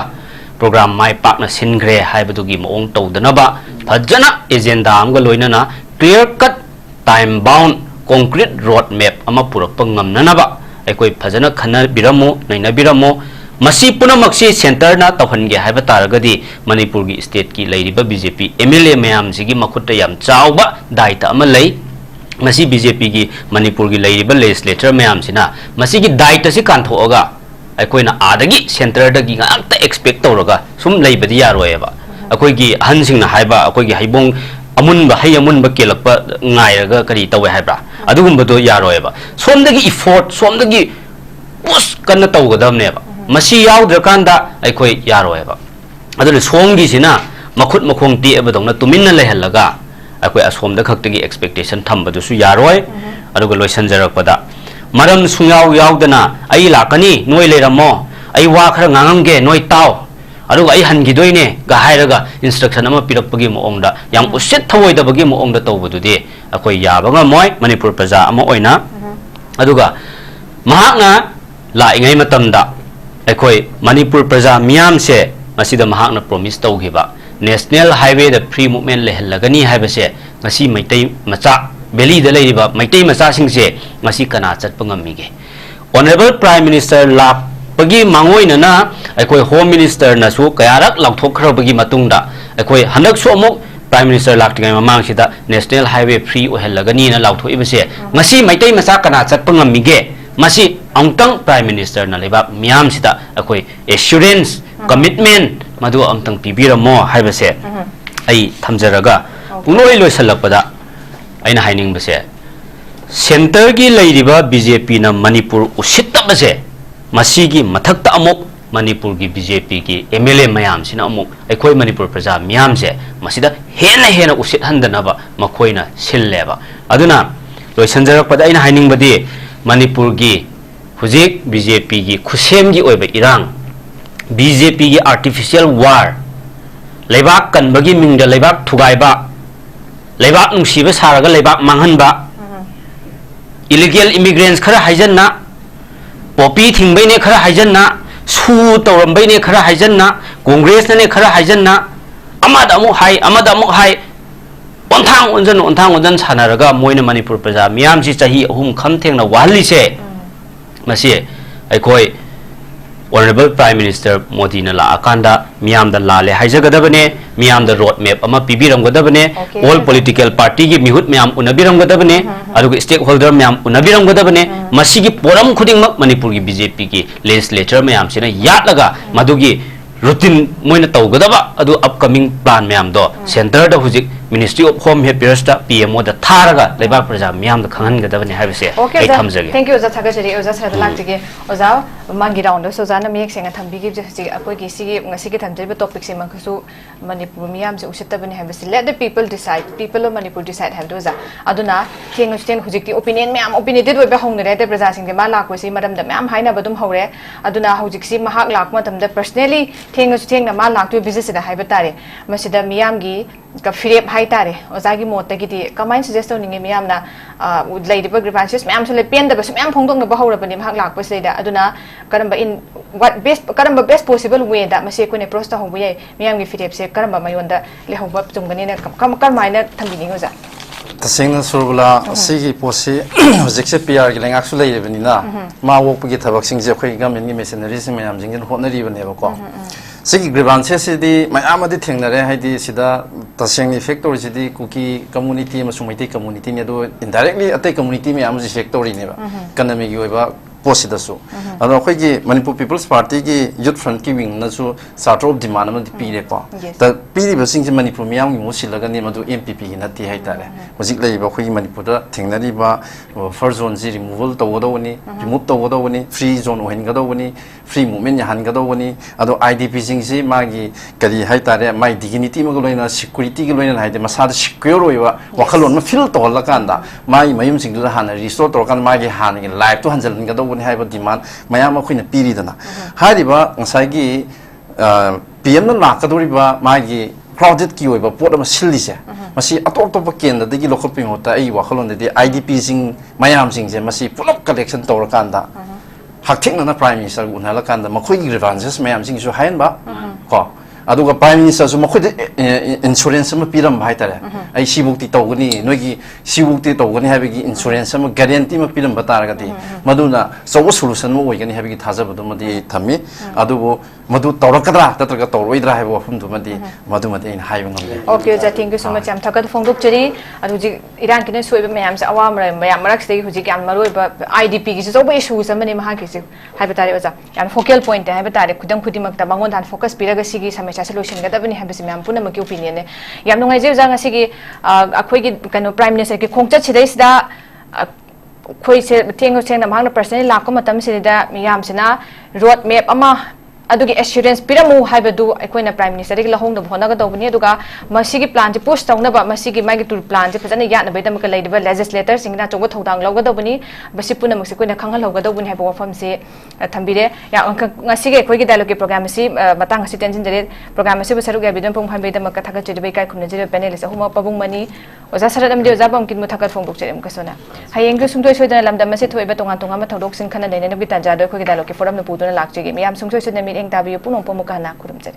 D: प्रोग्राम माय पाकना सिनग्रे हाइबदुगी मोंग तौदनबा फजना एजेंडा अमगा लोइनना clear cut time bound concrete road map अमा पुरप ngamnanaba अखोइ फजना खना बिरमो नैना बिरमो मसी पुनमक्सी सेंटर ना तौहनगे हाइबा तारगदी मणिपुर की स्टेट की लैरिबा बीजेपी एमएलए मयाम सिगी मखुत्ता याम चावबा दायित्व अमा लೈ मसी बीजेपी की मणिपुर की लैरिबा लेजिस्लेटर मैम सिना मसी की दायित्व से कांथोगा अखोइना आदगी सेंटर दगी गाक्ता एक्सपेक्ट तौरगा सुम लैबदी यारोयबा अखोइगी अहनसिंगना हाइबा अखोइगी हाइबोंग अमुनबा है अमुनबा केलकपा ngairaga kari tawe haibra adugumbodo yaroyeba somdagi effort somdagi push kanna tawgadamneba masi yaudrakanda akhoi yaroyeba adule somgi sina makhut makhong ti ebadongna tuminna lehallaga अखोई असोमद खक्तगी expectation थम्बदुसु यारोय अदुग लोइसनजरकपदा मरम सुयाव यावदना आई लाकनी नोय लेरमो आई वा खरा ngangamge नोय ताव अदुग आई हनगिदोइने गा हायरगा इंस्ट्रक्शन अमा पिरकपगी मोंगदा याम उसित थवोइदबगी मोंगदा तौबदुदि अखोई याबगा मोय मणिपुर प्रजा अमा ओइना अदुगा महाकना लाइङै मतमदा अखोई मणिपुर प्रजा मियाम से मसिदा महाकना प्रॉमिस तौगिबा नेशनल हाईवे द फ्री मूवमेंट लेहलगनी हाइबसे ngasi maitai macha Belly the lady but my team assassin say, Masicana at Pangamiga. Honorable Prime Minister Lap Pagi Mangoina, I call Home Minister Nasu, Kayarak, Lakokra Pagi Matunda, I call Hanak Somo, Prime Minister Lakting Mamangshita, National Highway Free or Helaganina Lauto Ibase. Masi, my team Masakana at Pangamige, Masi, Angtang Prime Minister Naliba, Miyam Sita, I call assurance, commitment, Madu Angtang Pibira more, Hibase. I Tamzaraga, Unoi Salapada, Aina Hining Base. Center gi laidiba BJP na Manipur usitta base masigi mathakta amok Manipur gi BJP gi MLA mayam sina amok aikoi Manipur praja miyam se masida hena usit handanaba makoina silleba aduna loi sanjarak pada aina haining badi Manipur gi hujik BJP gi khusem gi oiba irang BJP gi artificial war leibak kanbagi mingda leibak thugaiba leibak nungsiba saraga leibak manghanba illegal immigrants khara haijanna popi thingbaine khara haijanna su tawrambaine khara haijanna congress ne khara haijanna amada amu hai onthang onjan sanaraga moina Manipur praja miyam si chahi ahum kham thengna wahli se masi aikoi Honorable Prime Minister Modi na la akanda miyam da lale haijagadabane miyam da road map ama pibiram gadabane all political party gi mihut miyam unabiram gadabane aduga stakeholder miyam unabiram gadabane masigi poram khudingmak Manipur gi BJP gi legislature miyam sina yatlaga madugi routine moina tawgadaba adu upcoming plan miyam do center da hujik Ministry of Home Affairs da PMO da tharaga lebak praja miyam da khangan gadabane habise ai thamjage
B: thank you oza thagajari oza sadalak tige oza mangi round so zana miyek senga thambi gi ji apoi gi sigi ngasi thamjari topic se mangkhasu Manipur miyam se usitabani habise let the people decide people of Manipur decide have doza aduna theng sten hujik opinion miyam opinionated we be hongne de praja sing de ma lak si madam da miyam haina badum hore aduna hujik si mahak lak matam da personally theng na ma lak tu business da haiba tare masida miyam gi ka firep hai tare ozagi mota gi ti kamain suggest to ninge miyam na lady pa grievances miyam sole pen da bas miyam phongdong na ba hora bani mahak lak pa se da aduna karamba in what best possible way da mase ko ne prosta hong buye miyam gi firep se karamba mayon da le hoba chungani na kam maina thambi ningo za
E: tasengna surbala sigi posi hojikse PR gi lengak su leire bani na ma wok gi thabak sing je khoi government gi machinery sing mayam jing honari bane ba ko sigi grievances di mayamadi thengnare haidi sida tasengni factory sidi kuki community ma sumaiti community ne do indirectly atai community me am ji factory ne ba economy gi oiba posidasu ado khoi gi Manipur People's Party gi youth front ki wing na su sarto of demand ma di pire ko ta piri ba sing ji Manipur miyam gi musilaga ne madu MPP gi na ti hai tare hojik lei ba khoi Manipur da thengnari ba first zone ji removal to godawni remove to godawni free zone ohen godawni free movement han godawni ado IDP sing ji ma gi kari hai tare mai dignity ma loina security gi loina hai de masa da secure oiba wakhalon ma feel to la kanda mai mayum sing du han restore to kan ma gi han gi life to hanjal godawni hai ba demand mayam akhoi na piri dana hari ba ngasai gi PM na lakadori ba ma gi crowded ki oiba pot ma silli se masi atop top ken da gi local ping hota ai wakhalon de IDP sing mayam sing je masi pulop collection to ra kanda hakthik na Prime Minister unhala kanda makhoi gi grievances mayam sing su hain ba ko aduga Prime Minister su makhoi insurance ma piram bhai tare ai sibukti tawgani noigi sibukti tawgani habigi insurance ma guarantee ma piram batara gati maduna so solution mo oigani habigi thajabadu madi thami adugo madu tawrakadra tatraga tawroidra haibo wafum du madi madu madi in haibo ngamle
B: okay ja thank you so much am thakat phongdok chari aduji iran kine soiba mayam sa awam mayam marak sei huji kam maroi ba IDP gi so ba issue samani maha ki se haibatare oja yan focal point haibatare khudam khudimak ta bangon dan focus piraga sigi samesya solution ga dabani habisi mayam puna ma ki opinion ne yam nungai je jang sigi akhoi gi kano Prime Minister ki khongcha chidai sida khoi se thengo sena mahna personally lakko matam sida miyam sina road map ama adugi assurance piramu haibadu aikoina Prime Minister gi lahong da bhona ga dawni aduga masigi plan ji push tawna ba masigi magi tur plan ji phajana ya na bai dam ka leidiba legislator singna chongo thodang lawga dawni basipuna masi koina khangal lawga dawni haibo wafam se thambire ya ngasigi akhoi gi dialogue program si matang si tension jare program si basaru ga bidam pong phambe dam ka thaga chedi kai khunna jire panelist ahuma pabung mani oja sarat am de oja bam kin mu thakat phong bok cherem ka sona hayeng ge sumdoi soidana lamdam masi thoiba tonga tonga ma thodok sing khana leine bi tanja do khoi gi dialogue forum na puduna lakche gi miyam sumsoi sona mi eng tabi punong pemuka na kurum jari.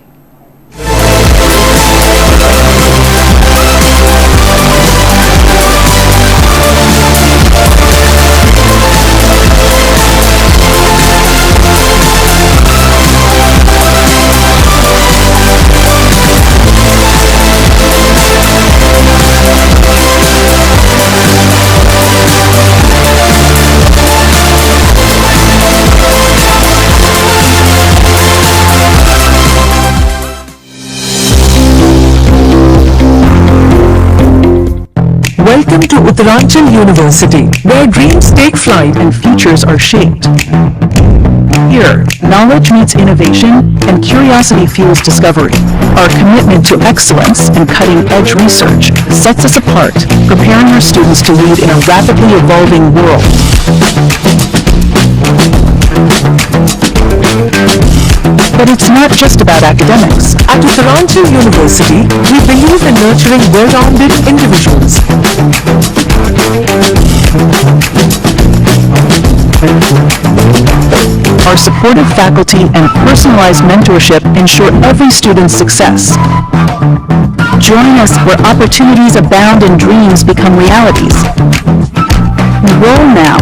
F: Welcome to Uttaranchal University, where dreams take flight and futures are shaped. Here, knowledge meets innovation and curiosity fuels discovery. Our commitment to excellence and cutting-edge research sets us apart, preparing our students to lead in a rapidly evolving world. But it's not just about academics. At Uttaranchal University, we believe in nurturing well-rounded individuals. Our supportive faculty and personalized mentorship ensure every student's success. Join us where opportunities abound and dreams become realities. Enroll now.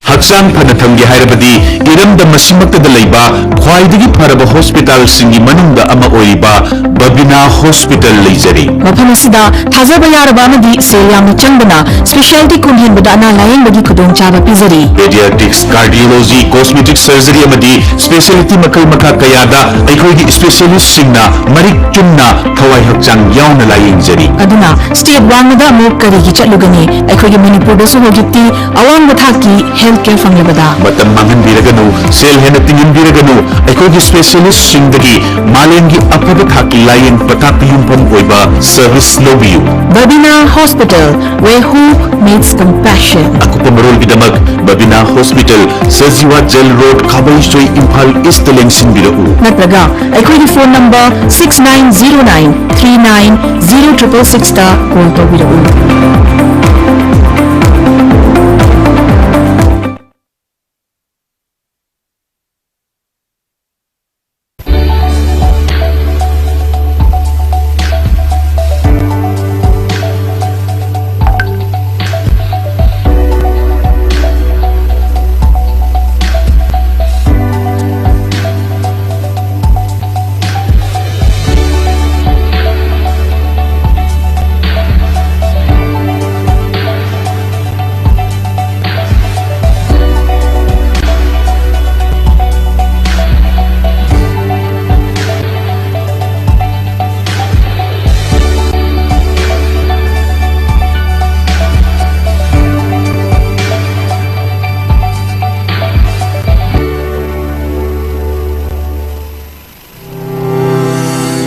A: Haksan Panatamgi Hairabadi, Iram the Masimakta de Leba, Kwaidigi Paraba Hospital Singi Manunda Ama Oiba, Babina Hospital Lizari.
G: Mapanasida, Tazabayarabamadi, Seriam Chandana, Specialty Kunhin Badana Lion Badi Kudong Chava Pizari.
A: Pediatrics, Cardiology, Cosmetic Surgery Amadi, Specialty Makal Maka Kayada, Aikogi Specialist Singna, Marik Chumna, Kawai Haksan Yauna Layin Zari.
G: Aduna, State Wangada Mukari Chalugani, Aikogi Manipur Hogiti, Awang Bataki, Healthcare from Labada.
A: Matam Mangan Biraganu, Sel Henatingin Biraganu, Aikogi Specialist Singdagi, Malengi Apabataki Lion Patapiyum Pamboiba, Service Lobiu.
G: Babina Hospital, where hope meets compassion.
A: Akupamarol Bidamag, Babina Hospital, Saziwa Gel Road, Kabaishtoi Impal Isteleng Sinbirau.
G: Napraga, Aikogi phone number 6909390666 call to Birau.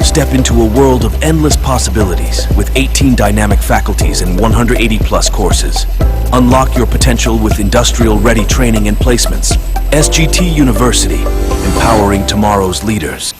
H: Step into a world of endless possibilities with 18 dynamic faculties and 180 plus courses. Unlock your potential with industrial-ready training and placements. SGT University, empowering tomorrow's leaders.